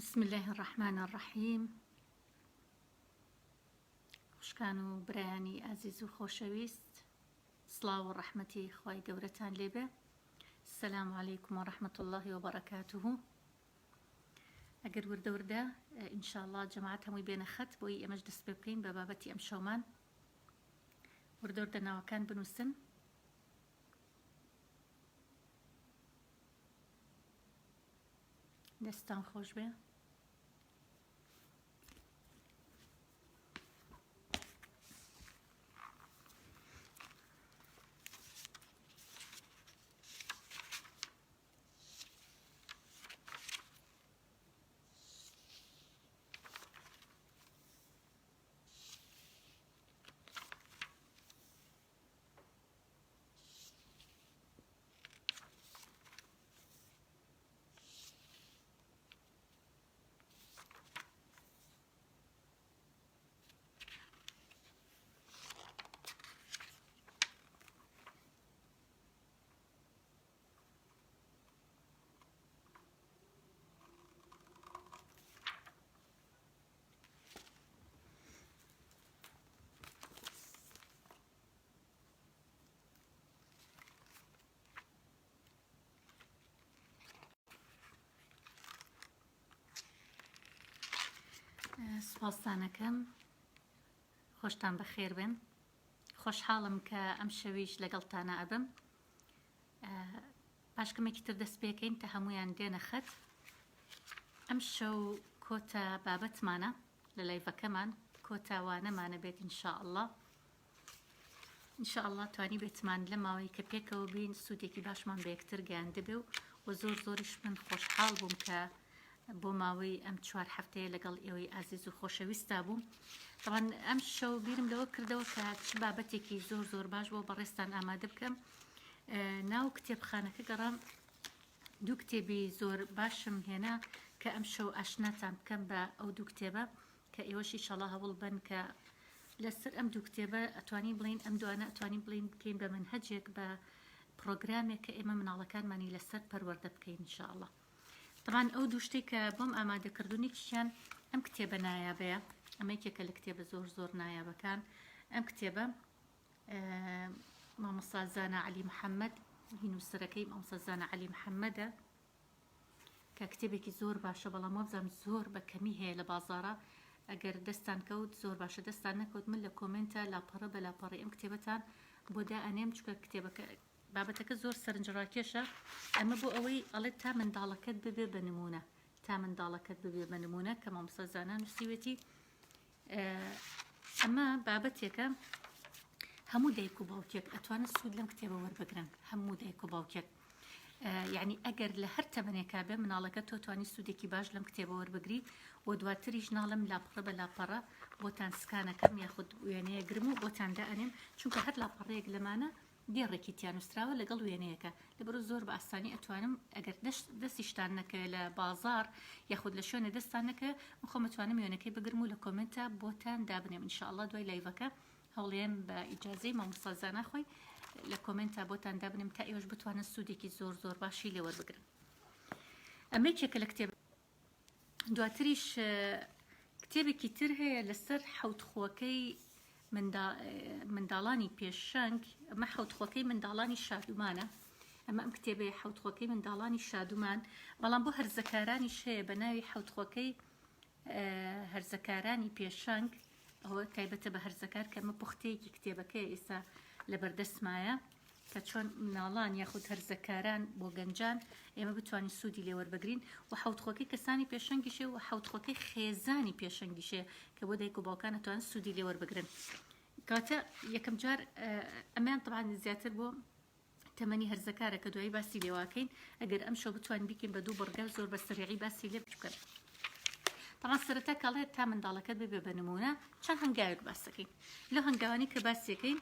بسم الله الرحمن الرحيم. خوشکان و برایانی عزیز و خۆشەویست، سڵاو و ڕەحمەتی خوای گەورەتان لێبێ. السلام عليكم ورحمة الله وبركاته. ئەگەر وردە ئینشاءالله جەماعەت هەمووی بێنە خەت بۆی ئێمەش دەست پێ بکەین بە بابەتی ئەم شەومان. وردە ناوەکان بنووسن. دەستان خۆش بێ. سوپاسدانەکەم، خۆشتان بەخێر بن. خۆشحاڵم کە ئەم شەویش لەگەڵتانە ئەبم. پاشکەمێکی تر دەست پێکەین تا هەمویان دێنە خەت. ئەم شەو کۆتە بابەتمانە لە لایڤەکەمان، کۆتاوانەمانە بێت ئینشاءالله. ئینشاءالله توانی بێتمان لە ماوەی کە پێکەوە بین سوودێکی باشمان بە یەکتر گەیاندە بێ و زۆریش من خۆشحاڵ بووم کە بۆ ماوەی ئەم 4 هەفتەیە لەگەڵ ئێوەی عزیز و خۆشەویستا بووم. طبعاً ئەم شەو بیرم لەوە کردەوە کە چ بابەتێکی زۆر باش بۆ بەڕێستان ئامادە بکەم. ناو کتێبخانەکە گەڕام، دوو کتێبی زۆر باشم هێنا کە ئەم شەو ئاشناتان بکەم بە ئەو دوو کتێبە کە ئێوەش ئینشاڵڵا هەوڵ بن کە لەسەر ئەم دوو کتێبە ئەتوانین بڵین ئەم دوانە ئەتوانین بڵین بکەین بە منهەجێک، بە پرۆگرامێک کە ئێمە مناڵەکانمانی لەسەر پەروەردە بکەین ئینشاءالله. طبعاً ئەو دوو شتێک کە بۆم ئامادەکردوونێکیان ئەم کتێبە نایابەیە، ئەمە یەکێکە لە کتێبە زۆر نایابەکان. ئەم کتێبە مامۆستا زانا عەلی محەممەد، نووسەرەکەی مامۆستا زانا عەلی محەممەدە کە کتێبێکی زۆر باشە، بەڵام وەبزانم زۆر بە کەمی هەیە لە بازاڕە. ئەگەر دەستان کەوت زۆر باشە، دەستان نەکەوت من لە کۆمنتە لاپەڕە بە لاپەڕی ئەم کتێبەتان بۆ دائەنێم، چکە کتێبەکە بابەتەکە زۆر سەرنجڕاکێشە. ئەمە بۆ ئەوەی ئەڵێت تا منداڵەکەت ببێ بە نمونە، تا منداڵەکەت ببێ بە نمونە کە مامۆستا زانا نووسیوێتی. ئەمە بابەتێکە هەموو دایک و باوکێک ئەتوانن سوود لەم کتێبە وەربگرن، هەموو دایک و باوکێک. یعنی ئەگەر لە هەر تەمەنێکا بێ مناڵەکە تۆ توانی سوودێکی باش لەم کتێبە وەربگری و دواتریش ناڵم لاپەڕە بە لاپەڕە بۆتان سکانەکەم یاخود وێنەیە گرم و بۆتان دائەنێم، چونکە هەر لاپەڕەیەک لەمانە دێڕێکی تیانوستراوە لەگەڵ وێنەیەکە، لەبەرو زۆر بە ئاسانی ئەتوانم ئەگەر دەستیشتان نەکە لە بازار یاخود لە شوێنە دەستان نەکە خۆم ئەتوانم وێنەکەی بگرم و لە کۆمنتە بۆتان دابنێم ئینشاءالله. دوای لایڤەکە هەوڵێم بە ئیجازەی مامۆستا زانا خۆی لە کۆمنتە بۆتان دابنێم تا ئێوەش بتوانن سوودێکی زۆر باشی لێ وەربگرن. ئەمە یەکێکە لە کتێب. دواتریش کتێبێکی تر هەیە لەسەر حەوتخۆکەی منداڵانی پێشەنگ. ئەمە حەوتخۆکەی منداڵانی شادومانە. ئەمە ئەم کتێبەیە حەوتخۆکەی منداڵانی شادومان، بەڵام بۆ هەرزەکارانیش هەیە بە ناوی حەوتخۆکەی هەرزەکارانی پێشەنگ. ئەوە تایبەتە بە هەرزەکار کە ئەمە پوختەیەکی کتێبەکەی ئێستا لە بەردەستمایە کە چۆن مناڵان یاخود هەرزەکاران بۆ گەنجان ئێمە بتوانین سوودی لێ وەربگرین. و حەوتخۆکەی کەسانی پێشەنگیشێ و حەوتخۆکەی خێزانی پێشەنگیشێ کە بۆ دایک و باوکان ئەتوانن سوودی لێ وەربگرن. کاتە یەکەم جار ئەمیان طبعاً زیاتر بۆ تەمەنی هەرزەکارە کە دوایی باسی لێواکەین. ئەگەر ئەم شەو بتوانین بیکەین بە دوو بڕگە زۆر بە سەریعی باسی لێ بکەن. طبعاً سەرەتا کاڵێت تا منداڵەکەت ببێ بە نمونە چەند هەنگاوێک باس دەکەین. لەو هەنگاوانی کە باسی دەکەین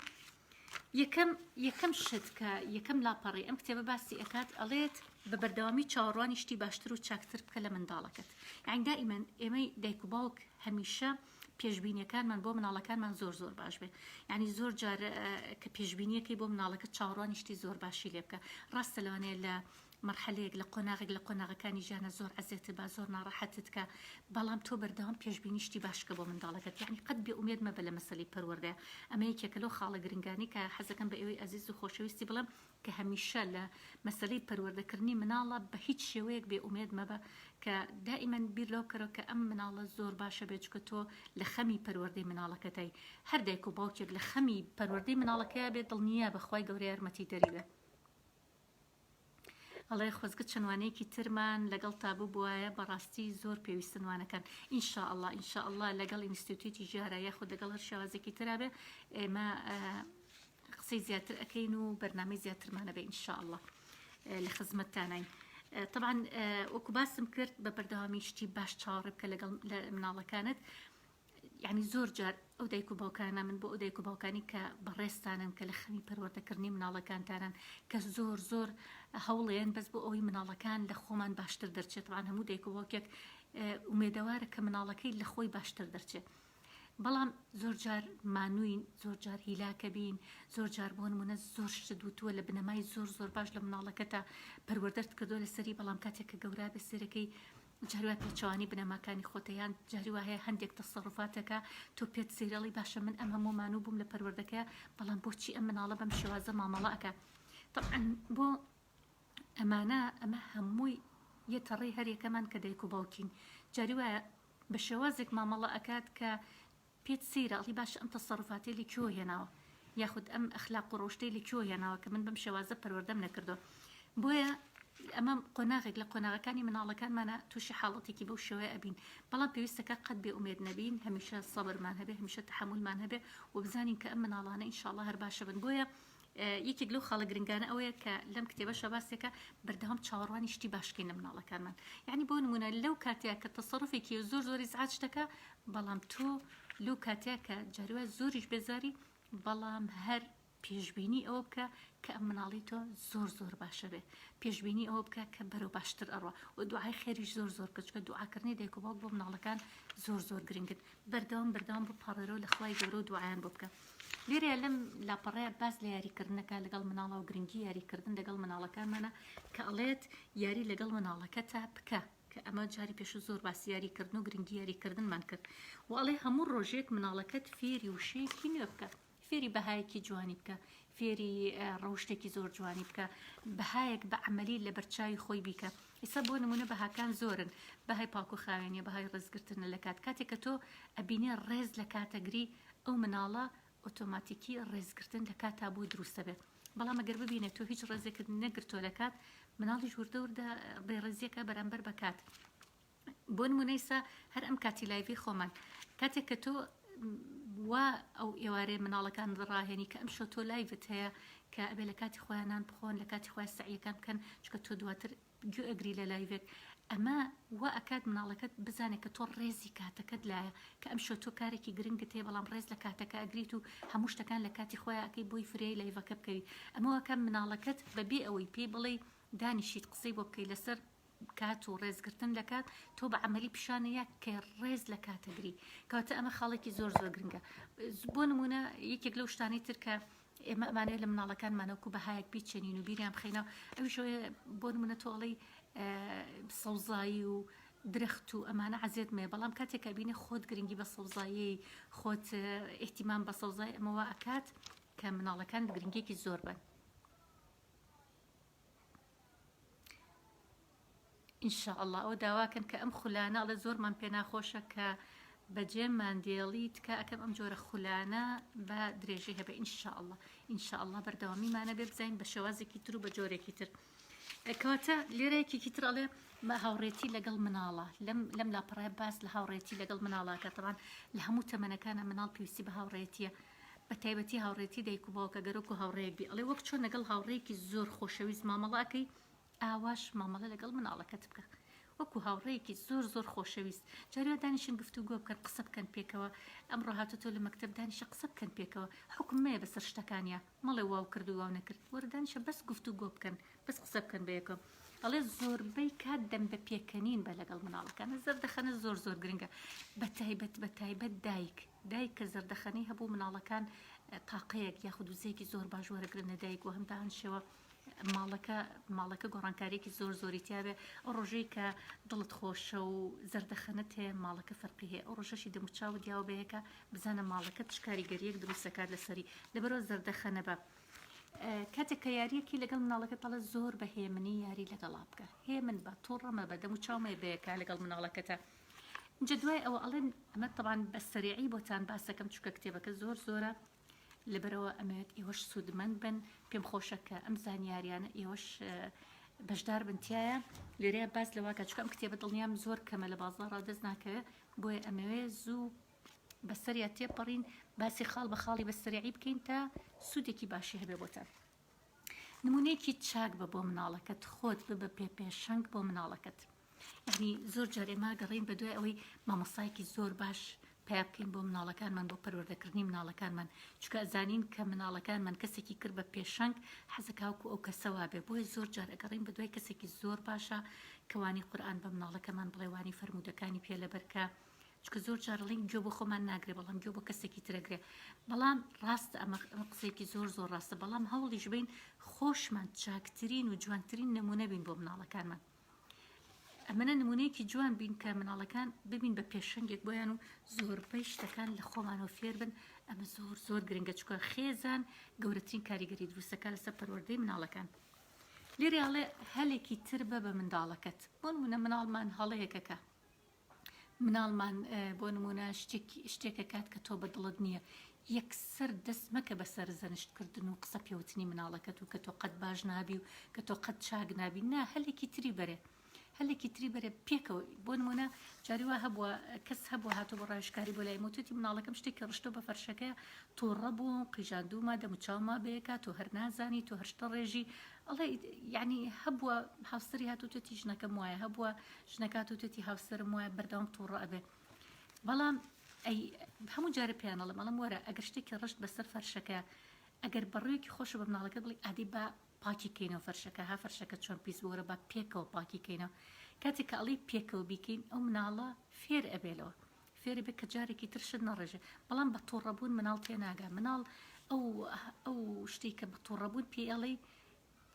یەکەم شت کە یەکەم لاپەڕی ئەم کتێبە باسی ئەکات، ئەڵێت بە بەردەوامی چاوەڕوانی شتی باشتر و چاکتر بکە لە منداڵەکەت. یعنی دائیمەن ئێمەی دایک و باوک هەمیشە پێشبینیەکانمان بۆ مناڵەکانمان زۆر باش بێ. یعنی زۆر جار کە پێشبینیەکەی بۆ مناڵەکە چاوەڕوانی شتی زۆر باشی لێ بکە. ڕاستە لەوانەیە لە مرحلەیەک لە قۆناغەکانی ژیانە زۆر عەزێتت با زۆر ناڕەحەتت کە بەڵام تۆ بەردەوام پێشبینیشتی باشکە بۆ منداڵەکەت یعنی قەت بێ ئومێد مەبە لە مەسەلەی پەروەردە ئەمە یەکێکە لەو خاڵە گرنگانی کە حەزەکەم بە ئێوەی عەزیز و خۆشەویستی بڵێم کە هەمیشە لە مەسەلەی پەروەردەکردنی مناڵە بە هیچ شێوەیەک بێ ئومێد مەبە کە دائیمەن بیر لەو کەرەوە کە ئەم مناڵە زۆر باشە بێت چکە تۆ لە خەمی پەروەردەی مناڵەکەتەی هەر دایک و باوکێک لە خەمی پەروەردەی مناڵەکەیە بێت دڵنیە بەخوای گەورەی یارمەتی دەریبێ ئەڵێ خۆزگە چەنوانەیەکی ترمان لەگەڵ تابوو بواە بەڕاستی زۆر پێویستنوانەکان ئینشاءالله لەگەڵ ئینستیتوتی ژیارە یاخود لەگەڵ هەر شێوازێکی ترابێ ئێمە قسەی زیاتر ئەەکەین و بەرنامەی زیاترمانە بێ ئینشاءالله لە خزمەتتانین طبعا وەکو باسم کرد بە بەردەوامی شتی باش چاوەڕێ بکە لەگەڵ مناڵەکانت يعني زۆر جار ئەو دایک و باوکانە من بۆ ئەو دایک و باوکانی کە بەڕێستانن کە لە خەمی پەروەردەکردنی مناڵەکانتانن کە زۆر هەوڵێن بەس بۆ ئەوی مناڵەکان لە خۆمان باشتر دەرچێت طبعا هەموو دایک و باوکێک ئومێدەوارە کە مناڵەکەی لە خۆی باشتر دەرچێت بەڵام زۆر جار مانووین زۆر جار هیلاکە بین زۆر جار بۆ نمونە زۆر شت دوتووە لە بنەمای زۆر باش لە مناڵەکەتە پەروەردەت کردووە لەسەری بەڵام کاتێک کە گەورە بە سەرەکەی جاروای پێچوانی بنەماکانی خۆتەیان جاروە هەیە هەندێک تەسەڕوفاتەکە تۆ پێت سێرەڵی باشە من ئەم هەموو مانوو بووم لە پەروەردەکە بەڵام بۆچی ئەم مناڵە بەم شێوازە مامەڵەکە طبعا بۆ ئەمانە ئەمە هەمووی یەتەڕێی هەرێکەمان کە دایک و باوکین جاروایە بە شێوازێک مامەڵە ئەکات کە پێت سێرەڵی باشە ئەم تەسەڕوفاتی لە کۆ هێناوە یاخود ئەم ئەخلاق و ڕۆشتەی لە کۆ هێناوە کە من بەم شێوازە پەروەردەم نەکردو بۆیە ئەمە قۆناغێک لە قۆناغەکانی مناڵەکانمانە تووشی حاڵەتێکی بەو شێوەیە ئەبین بەڵام پێویستەکە قەت بێ ئومێد نەبین هەمیشە سەبرمان هەبێ هەمیشە تەحملمان هەبێ و بزانین کە ئەم مناڵانە ئینشاءالله هەر باشە بن بۆیە یەکێک لەو خاڵە گرنگانە ئەوەیە کە لەم کتێبەشە باسێکە بەردەوام چاوەڕوانی شتی باشکەین لە مناڵەکانمان یعنی بۆ نمونە لەو کاتەیە کە تەسەڕوفێکی زۆر ئیزعاج دەکا بەڵام تۆ لەو کاتەیە کە جاروە زۆریش بێزاری بەڵام هەر پێشبینی ئەوە بکە کە ئەم مناڵی تۆ زۆر باشە بێ پێشبینی ئەوە بکە کە بەرەو باشتر ئەڕوە و دوعای خێریش زۆر کەچکە دوعاکردنی دایک و باوک بۆ مناڵەکان زۆر گرنگن بەردەوام بۆ پاڕێرەوە لە خوای گەورە و دوعایان بۆ بکە لێرە لەم لاپەڕەیە باز لە یاریکردنەکە لەگەڵ مناڵە و گرنگی یاریکردن لەگەڵ مناڵەکانمانە کە ئەڵێت یاری لەگەڵ مناڵەکەتە بکە کە ئەمە جاری پێش زۆر باسی یاریکردن و گرنگی یاریکردنمان کرد و ئەڵێ هەموو ڕۆژێک مناڵەکەت فێری وشەیەکی نوێ بکە فێری بەهایەکی جوانی بکە فێری ڕەوشتێکی زۆر جوانی بکە بەهایەک بە عەمەلی لە بەرچاوی خۆی بیکە ئێستا بۆ نمونە بەهاکان زۆرن بەهای پاک و خاوێنیە بەهای ڕێزگرتن لە کاتێک کە تۆ ئەبینێ ڕێز لە کاتەگری ئەو مناڵە ئۆتۆماتیکی ڕێزگرتن لە کاتا بۆ دروستە بێت بەڵام ئەگەر ببینێت تۆ هیچ ڕێزێکت نەگرتۆ لە کات مناڵیش وردە بێڕێزیەکە بەرامبەر بە کات بۆ نمونەیسا هەر ئەم کاتی لایڤی خۆمان کاتێک کە تۆ وا ئەو ئێوارەیە مناڵەکان ڕاهێنی کە ئەم شۆ تۆ لایڤت هەیە کە ئەبێ لە کاتی خۆیانان بخۆن لە کاتی خۆیان سەعیەکان بکەن چکە تۆ دواتر گوێ ئەگری لە لایڤێک ئەمە وا ئەکات مناڵەکەت بزانێت کە تۆ ڕێزی کاتەکەت لایە کە ئەم شۆ تۆ کارێکی گرنگت هەیە بەڵام ڕێز لە کاتەکە ئەگریت و هەموو شتەکان لە کاتی خۆیان ئەکەی بۆی فرێی لایڤەکە بکەوی ئەمە واکە مناڵەکەت بەبێ ئەوەی پێی بڵێ دانیشیت قسەی بۆ بکەی لەسەر کات و ڕێزگرتن لە کات تۆ بە عەمەلی پیشانەیە کە ڕێز لە کاتەگری کەواتە ئەمە خاڵێکی زۆر گرنگە بۆ نمونە یەکێک لەو شتانەی تر کە ئێمە ئەمانەیە لە مناڵەکانمانەوەکو بەهایەک بیچێنین و بیریان بخەینەوە ئەویش بۆ نمونە تۆڵی سەوزایی و درەخت و ئەمانە عەزیێت مێ بەڵام کاتێکە بینێ خۆت گرنگی بە سەوزایی خۆت ئیحتیمام بە سەوزای ئەمەوە ئەکات کە مناڵەکان گرنگێکی زۆر بن ئینشاءالله ئەو داواکەن کە ئەم خولانە ئەڵە زۆرمان پێ ناخۆشە کە بەجێمان دێڵیت کە ئەکەم ئەم جۆرە خولانە بە درێژەی هەبێ ئینشاءالله بەردەوامیمانە بێ بزین بە شێوازێکی تر و بە جۆرێکی تر کەواتە لێرەیەکێکی تر ئەڵێ هاوڕێتی لەگەڵ مناڵە لەم لاپەڕەیە باس لە هاوڕێتی لەگەڵ مناڵەکە طبعاً لە هەموو تەمەنەکانە مناڵ پێویستی بە هاوڕێتیە بە تایبەتی هاوڕێتی دایک و باوکە گەرەک و هاوڕێیەک بی ئەڵێ وەک چۆن لەگەڵ هاوڕێیەکی زۆر خۆشەویست مامەڵەکەی ئاواش مامەڵە لەگەڵ مناڵەکەت بکە وەکو هاوڕێیەکی زۆر خۆشەویست جارێ دانیشن گفتوگۆ بکەن قسە بکەن پێکەوە ئەمڕۆ هاتوتۆ لە مەکتەب دانیشە قسە بکەن پێکەوە حکمەیە بەسەر شتەکانیە مەڵێ واو کرد و واو نەکرد وەرە دانیشە بەس گفتوگۆ بکەن بەس قسە بکەن بەیەکەوە ئەڵێ زۆربەی کات دەم بە پێکەنین بە لەگەڵ مناڵەکانە زەردەخەنە زۆر گرنگە بەتایبەت دایک کە زەردەخەنەی هەبوو مناڵەکان تاقەیەک یاخود وزەیەکی زۆر باش وەرەگرنە دایک و هەمدان شێوە ماڵەکە گۆڕانکاریێکی زۆری تیاابێ ئەو ڕۆژەی کە دڵت خۆشە و زەردەخەنت هەیە ماڵەکە فەرقی هەیە ئەو ڕۆژەشی دەموچاو دیاو بەیەکە بزانە ماڵەکە کاریگەریەک دروستەکات لەسەری لەبەرەوە زەردەخەنە بە کاتێک کە یاریەکی لەگەڵ مناڵەکە تەڵە زۆر بە هێمنی یاری لەگەڵا بکە هێ من بە تووڕەمە بە دەموچاومە بەیەکە لەگەڵ مناڵەکەتە اینجا دوای ئەوە ئەڵێن ئەمە طبعاً بە سەریعی بۆتان باسەکەم چکە کتێبەکە زۆرە لەبەرەوە ئەمەوێت ئێوەش سوودمەند بن پێم خۆشەکە ئەم زانیاریانە ئێوەش بەشدار بنتیایە لێرەیە باس لەواکە چکە ئەم کتێبە دڵنیام زۆر کەمە لە بازاڕ دەست ناکەوێت بۆیە ئەمەوێ زوو بەسەریا تێپەڕین باسی خاڵ بە خاڵی بە سەریعی بکەین تا سوودێکی باشی هەبێ بۆتان نمونەیەکی چاک بە بۆ مناڵەکەت خۆت ببە پێشەنگ بۆ مناڵەکەت یعنی زۆر جار ئێمە گەڕین بە دوای ئەوەی مامۆستایەکی زۆر باش پیا بکەین بۆ مناڵەکانمان بۆ پەروەردەکردنی مناڵەکانمان چکە ئەزانین کە مناڵەکانمان کەسێکی کرد بە پێشەنگ حەزەکاوکو ئەو کەسەوا بێ بۆی زۆر جار ئەگەڕین بە دوای کەسێکی زۆر باشە کەوانی قورئان بە مناڵەکەمان بڵێوانی فەرمودەکانی پێ لەبەرکە چکە زۆر جارڵین گوێ بۆ خۆمان ناگرێ بەڵام گوێ بۆ کەسێکی ترەگرێ بەڵام ڕاستە ئەمە قسێکی زۆر ڕاستە بەڵام هەوڵیش بین خۆشمان چاکترین و جوانترین نمونە بین بۆ مناڵەکانمان ئەمەنە نمونەیەکی جوان بین کە مناڵەکان ببین بە پێشەنگێک بۆیان و زۆربەی شتەکان لە خۆمانەوە فێر بن ئەمە زۆر گرنگە چکە خێزان گەورەترین کاریگەری دروستەکە لەسەر پەروەردەی مناڵەکان لێرە ئەڵێ هەلێکی تر بە مناڵەکەت بۆ نمونە مناڵمان هەڵەیەکەکە مناڵمان بۆ نمونە شتێکە کات کە تۆ بە دڵت نییە یەکسەر دەست مەکە بەسەر زەنشتکردن و قسە پێوتنی مناڵەکەت و کە تۆ قەت باش نابی و کە تۆ قەت چاک نابی نا هەلێکی تری بەرێ پێکەوە بۆ نمونە جاریوا هەبووە کەس هەبوو هاتۆ بە ڕایشکاری بۆ لای موتوتی مناڵەکەم شتێکی ڕشتۆ بە فەرشەکە تووڕە بوو قیژاندومە دەموچاوما بەیەکە تۆ هەر نازانی تۆ هەرشتە ڕێژی ئەڵێ یعنی هەبووە هاوسەری هاتووتێتی ژنەکەم وایە هەبووە ژنەکاتوتێتی هاوسەرم وایە بەردەوام تووڕە ئەبێ بەڵام ئەی هەموو جارە پیانەڵم ئەڵم وەرە ئەگەر شتێکی ڕشت بەسەر فەرشەکە ئەگەر بەڕوویەکی خۆشە بە مناڵەکە بڵی ئادی بە پاکی کەینەوە فەرشەکە ها فەرشەکە چۆن پیس بۆرە بە پێکەوە پاکی کەینەوە کاتێک کە ئەڵی پێکەوە بیکەین ئەو مناڵە فێر ئەبێلەوە فێر بێت کە جارێکی ترشت نەڕێژێ بەڵام بە تووڕەبوون مناڵ تێناگا مناڵ ئەو شتێک کە بە تووڕەبوون پێ ئەڵێ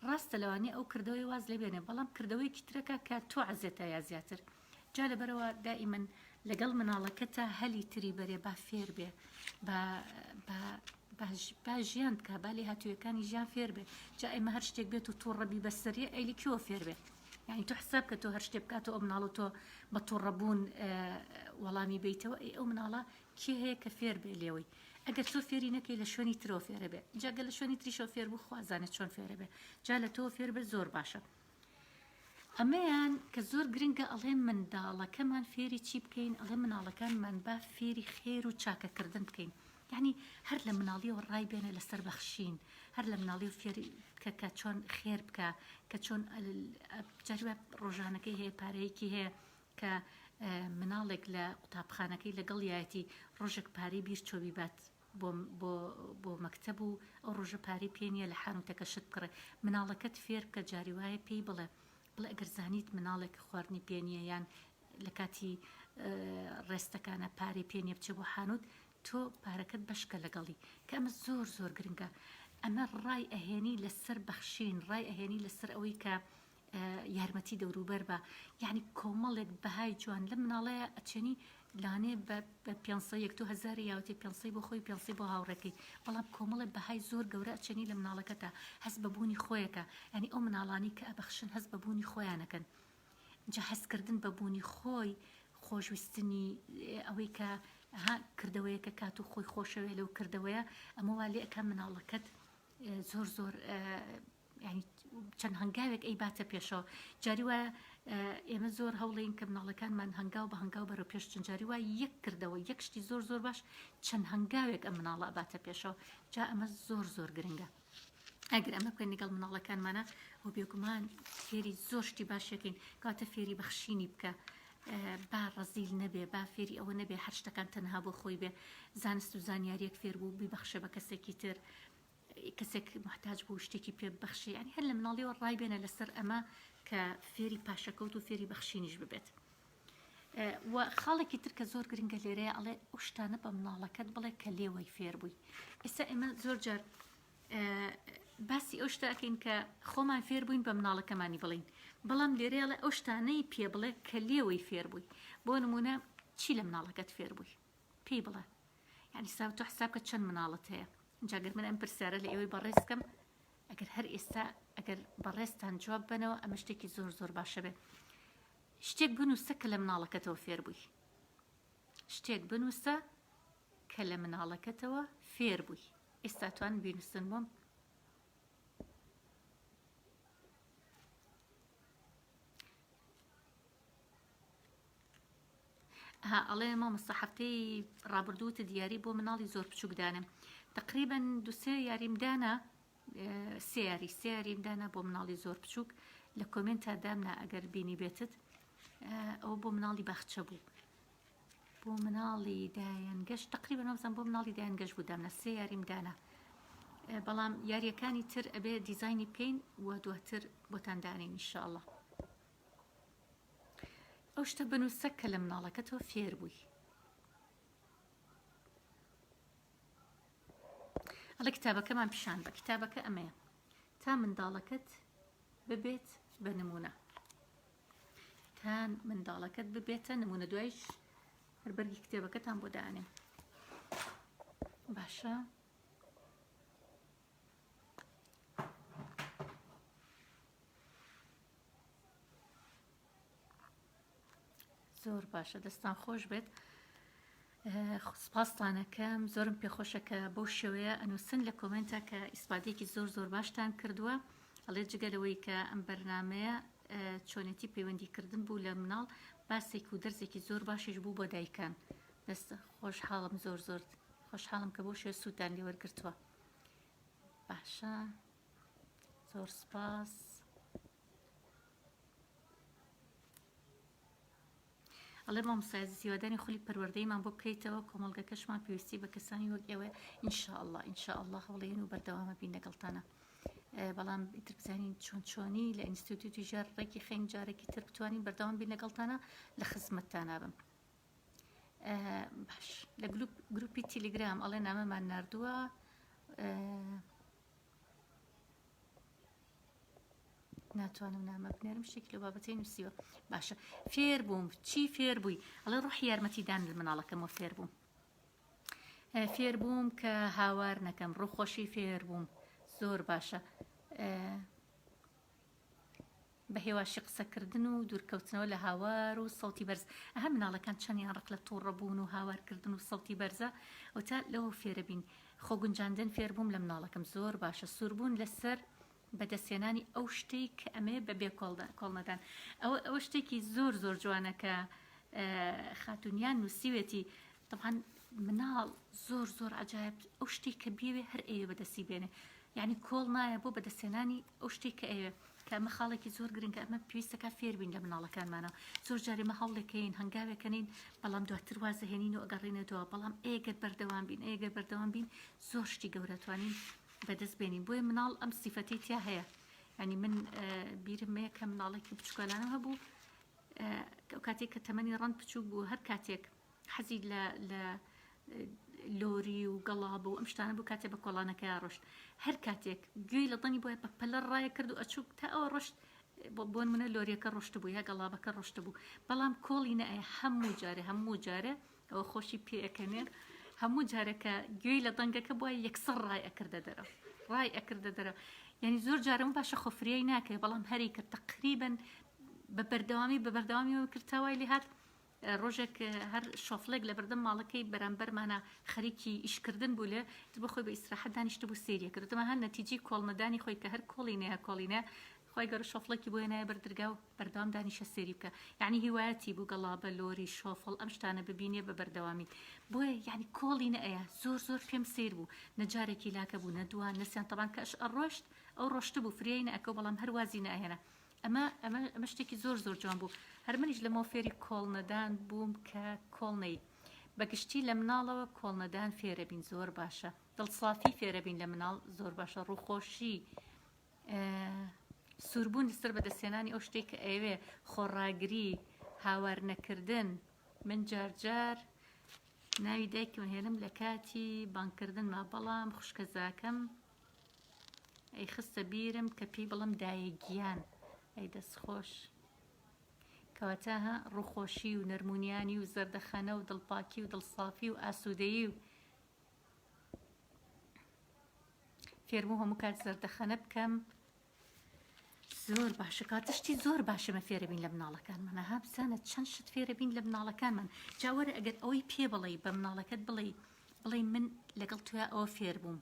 ڕاستە لەوانێ ئەو کردەوەی واز لێ بێنێ بەڵام کردەوەیکی ترەکە کە تۆ عەزێتە یا زیاتر جا لەبەرەوە دائیمەن لەگەڵ مناڵەکەتە هەلی تری بەرێ با فێر بێ با ژیان بکە با لێ هاتوویەکانی ژیان فێر بێ جا ئێمە هەر شتێک بێت و تووڕەبی بەسەریە ئەیلی کیوە فێر بێ یعنی تۆ حساب کە تۆ هەر شتێ بکاتەوە ئەو مناڵ و تۆ بە تووڕەبوون وەڵامی بیتەوە ئەو مناڵە کێ هەیە کە فێر بێ لێوەی ئەگەر تۆ فێری نەکەی لە شوێنی ترەوە فێرە بێ جاگە لە شوێنی تریشەوە فێر بوو خوازانێت چۆن فێرە بێ جا لە تۆ فێر بێ زۆر باشە ئەمەیان کە زۆر گرنگە ئەڵێ منداڵەکەمان فێری چی بکەین ئەڵێ مناڵەکانمان با فێری خێر و چاکەکردن بکەین یعنی هەر لە مناڵیەوە ڕای بێنە لەسەر بەخشین هەر لە مناڵی و فێری کە چۆن خێر بکە کە چۆن جاریوە ڕۆژانەکەی هەیە پارەیەکی هەیە کە مناڵێک لە قوتابخانەکەی لەگەڵ یایەتی ڕۆژێک پارەی بیر چۆبی بات بۆ مەکتەب و ئەو ڕۆژە پارەی پێنیە لە حانوتەکە شت بکڕێ مناڵەکەت فێر بکە جاریوایە پێی بڵێ ئەگەر زانیت مناڵێک خواردنی پێنیە یان لە کاتی ڕێستەکانە پارەی پێنیە بچێ بۆ حانوت تۆ پارەکەت بەشکە لەگەڵی کە ئەمە زۆر گرنگە ئەمە ڕای ئەهێنی لەسەر بەخشین ڕای ئەهێنی لەسەر ئەوەی کە یارمەتی دەوروبەر بە یعنی کۆمەڵێک بەهای جوان لە مناڵەیە ئەچێنی لانێ بە 500 یاوتی 500 بۆ خۆی 500 بۆ هاوڕێکی بەڵام کۆمەڵێک بەهای زۆر گەورە ئەچێنی لە مناڵەکەتە هەست بەبوونی خۆیەکە ینی ئەو مناڵانی کە ئەبەخشن هەست بەبوونی خۆیانەکەن جا هەستکردن بەبوونی خۆی خۆشویستنی ئەوەی کە کردەوەیەکە کات و خۆی خۆشەوێ لەو کردەوەیە ئەمە وا لێ ئەکە مناڵەکەت زۆر ینی چەند هەنگاوێک ئەی باتە پێشەوە جاری وایە ئێمە زۆر هەوڵین کە مناڵەکانمان هەنگاو بە هەنگاو بەرەو پێش چن جاری وایە یەک کردەوە یەک شتی زۆر باش چەند هەنگاوێک ئەم مناڵە باتە پێشەوە جا ئەمە زۆر گرنگە ئەگەر ئەمە بکەین لەگەڵ مناڵەکانمانە و بێگومان فێری زۆر شتی باشەکەین کاتە فێری بەخشینی بکە با ڕەزیل نەبێ با فێری ئەوە نەبێ هەر شتەکان تەنها بۆ خۆی بێ زانست و زانیاریەک فێر بوو بیبەخشە بە کەسێکی تر کەسێک محتاج بوو شتێکی پێ بەخشی ینی هەر لە مناڵیەوە ڕای بێنە لەسەر ئەمە کە فێری پاشەکەوت و فێری بەخشینیش ببێت و خاڵێکی تر کە زۆر گرنگە لێرەیە ئەڵێ ئەو شتانە بە مناڵەکەت بڵێ کە لێوەی فێر بووی ئێستا ئێمە زۆر جار باسی ئەو شتاکەین کە خۆمان فێر بووین بە مناڵەکەمانی بڵین بەڵام لێرەیەڵێ ئەو شتانەی پێ بڵێ کە لێوەی فێر بووی بۆ نمونە چی لە مناڵەکەت فێر بووی پێی بڵێ یعنی ساو تۆ حساب کە چەند مناڵت هەیە جاگەر من ئەم پرسیارە لە ئێوەی بەڕێزکەم ئەگەر هەر ئێستا ئەگەر بەڕێستان جواب بنەوە ئەمە شتێکی زۆر زۆر باشە بێ شتێک بنووسە کە لە مناڵەکەتەوە فێر بووی شتێک بنووسە کە لە مناڵەکەتەوە فێر بووی ئێستا توان بینووسن بۆم ئەڵێ مامۆستا هەفتەی ڕابردووتە دیاری بۆ مناڵی زۆر بچووکدانم تقریبا دوسێ یاریمدانە سێ یاریمدانە بۆ مناڵی زۆر بچووک لە کۆمنتا دامنا ئەگەر بینی بێتت ئەو بۆ مناڵی باخچە بوو بۆ مناڵی دایانگەشت تقریبا نەوزان بۆ مناڵی دایانگەشت بوو دامنا سێ یاریمدانە بەڵام یاریەکانی تر ئەبێ دیزایانی بکەین و دواتر بۆتان دانین ئینشاءڵڵا ئەو شتە بنووسە کە لە مناڵەکەتەوە فێر بووی ئەڵە کتابەکەمان پیشان بە کتابەکە ئەمەیە تا منداڵەکەت ببێت بە نمونە تا منداڵەکەت ببێتە نمونە دوایش هەربەرگی کتێبەکەتان بۆ دانێ باشە زۆر باشە دەستان خۆش بێت سپاستانەکەم زۆرم پێخۆشەکە بەو شێوەیە ئەنووسن لە کۆمنتە کە ئیسپادێکی زۆر زۆر باشتان کردووە ئەڵێ جگەلەوەی کە ئەم بەرنامەیە چۆنێتی پەیوەندیکردن بوو لە مناڵ باسێک و دەرزێکی زۆر باشیش بوو بۆ دایکان دەستە خۆشحاڵم زۆر زۆر خۆشحاڵم کە بۆ شێ سوودان لێوەرگرتووە باشە زۆر سپاس ئەڵێ مامۆستای زیوادانی خولی پەروەردەیمان بۆ بکەیتەوە کۆمەڵگەکەشمان پێویستی بە کەسانی وەک ئێوە ئینشاءالله هەوڵێن و بەردەوامە بین لەگەڵتانە بەڵام ئیتر بزانین چۆنی لە ئینستیتوتی ژێر ڕێکی خەین جارێکی تر بتوانین بەردەوام بین لەگەڵتانە لە خزمەتتانە بم باش لە گروپی تیلیگرام ئەڵێ نامەمان ناردووە ناتوانم نامە بنێرم شتێکی لە بابەتەی نووسیوە باشە فێر بووم چی فێر بووی ئەڵێ ڕۆحی یارمەتیدان لە مناڵەکەمەوە فێر بووم فێر بووم کە هاوار نەکەم ڕووخۆشی فێر بووم زۆر باشە بە هێواشی قسەکردن و دوورکەوتنەوە لە هاوار و سەڵتی بەرز ئەها مناڵەکان چەندیان ڕق لە تووڕەبوون و هاوارکردن و سەڵتی بەرزە و تا لەوە فێرە بین خۆگونجاندن فێر بووم لە مناڵەکەم زۆر باشە سووربوون لەسەر بەدەستێنانی ئەو شتەی کە ئەمێ بەبێ کۆڵنەدان ئەوە شتێکی زۆر زۆر جوانە کە خاتونیان نووسیوێتی طبعاً مناڵ زۆر زۆر عجایب ئەو شتێک کە بێوێ هەر ئێوە بەدەستی بێنێ یعنی کۆڵ نایە بۆ بەدەستێنانی ئەو شتێک کە ئێوێ کە ئەمە خاڵێکی زۆر گرنگە ئەمە پێویستەکە فێر بین لە مناڵەکانمانە زۆر جارێ مە هەوڵێکەین هەنگاوێکەکەنین بەڵام دواتر وازەهێنین و ئەگەڕێنێتەوە بەڵام ئێگەر بەردەوام بین زۆر شتی گەورەتوانین بەدەست بێنین بۆیە مناڵ ئەم سیفەتی تیا هەیە ینی من بیرم هەیە کە مناڵێکی بچکۆلانە هەبوو کاتێک کە تەمەنی ڕەند بچوو بوو هەر کاتێک حەزی لە لۆری و گەڵاب و ئەم شتانە بوو کاتێک بە کۆڵانەکە ڕۆشت هەر کاتێک گوێی لە دڵنی بۆیە بە پەلە ڕایە کرد و ئەچوو تا ئەوە ڕۆشت بۆ نمونە لۆریەکە ڕۆشت بوو یا گەڵابەکە ڕۆشت بوو بەڵام کۆڵی نەئەیە هەموو جارە ئەوە خۆشی پێەکەنێ هەموو جارەکە گوێی لە دەنگەکە بۆیە یەکسەر ڕای ئەکردە دەرەوە یعنی زۆر جارم باشە خۆفریای ناکەی بەڵام هەری کرد تقریبا بە بەردەوامی کردتاوای لێ هات ڕۆژێک هەر شۆفلێک لە بەردەم ماڵەکەی بەرامبەرمانە خەریکی ئیشکردن بوو لێ بخۆی بە ئیسراحەت دانیشت بوو سێریە کردمە هەر نەتیجی کۆڵنەدانی خۆی کە هەر کۆڵینە خۆی گەڕ شۆفڵێکی بۆیە نایە بەردرگا و بەردەوام دانیشە سێری بکە یعنی هیوایەتی بوو گەڵابە لۆری شۆفڵ ئەم شتانە ببینێ بە بەردەوامی بۆیە یعنی کۆڵی نەئەیە زۆر پێم سیر بوو نەجارێکی لاکە بوو نەدوان نەسیان تەبان کەش ئەڕۆشت ئەو ڕۆشت بوو فریای نەئەکە بەڵام هەر وازی نەهێنا ئەمە شتێکی زۆر جوان بوو هەر منیش لەمەوە فێری کۆڵنەدان بووم کە کۆڵنەی بەگشتی لە مناڵەوە کۆڵنەدان فێرە بین زۆر باشە دڵسافی فێرە بین لە مناڵ زۆر باشە ڕووخۆشی سووربوون لەسەر بەدەستێنانی ئەو شتێک کە ئەوێ خۆڕاگری هاوار نەکردن من جار ناوی دایکم هێنم لە کاتی بانکردن ما بەڵام خوشکەزاکەم ئەی خستە بیرم کە پێی بڵم دایەگیان ئەی دەستخۆش کەواتە ڕووخۆشی و نەرمونیانی و زەردەخەنە و دڵپاکی و دڵسافی و ئاسوودەیی و فێربوو هەموو کات زەردەخەنە بکەم زۆر باشە کاتشتی زۆر باشەمە فێرەبین لە مناڵەکانمان ها بزانە چەند شت فێرەبین لە مناڵەکانمان جاوەرە ئەگەر ئەوەی پێ بڵێ بە مناڵەکەت بڵێ من لەگەڵ توە ئەوە فێر بووم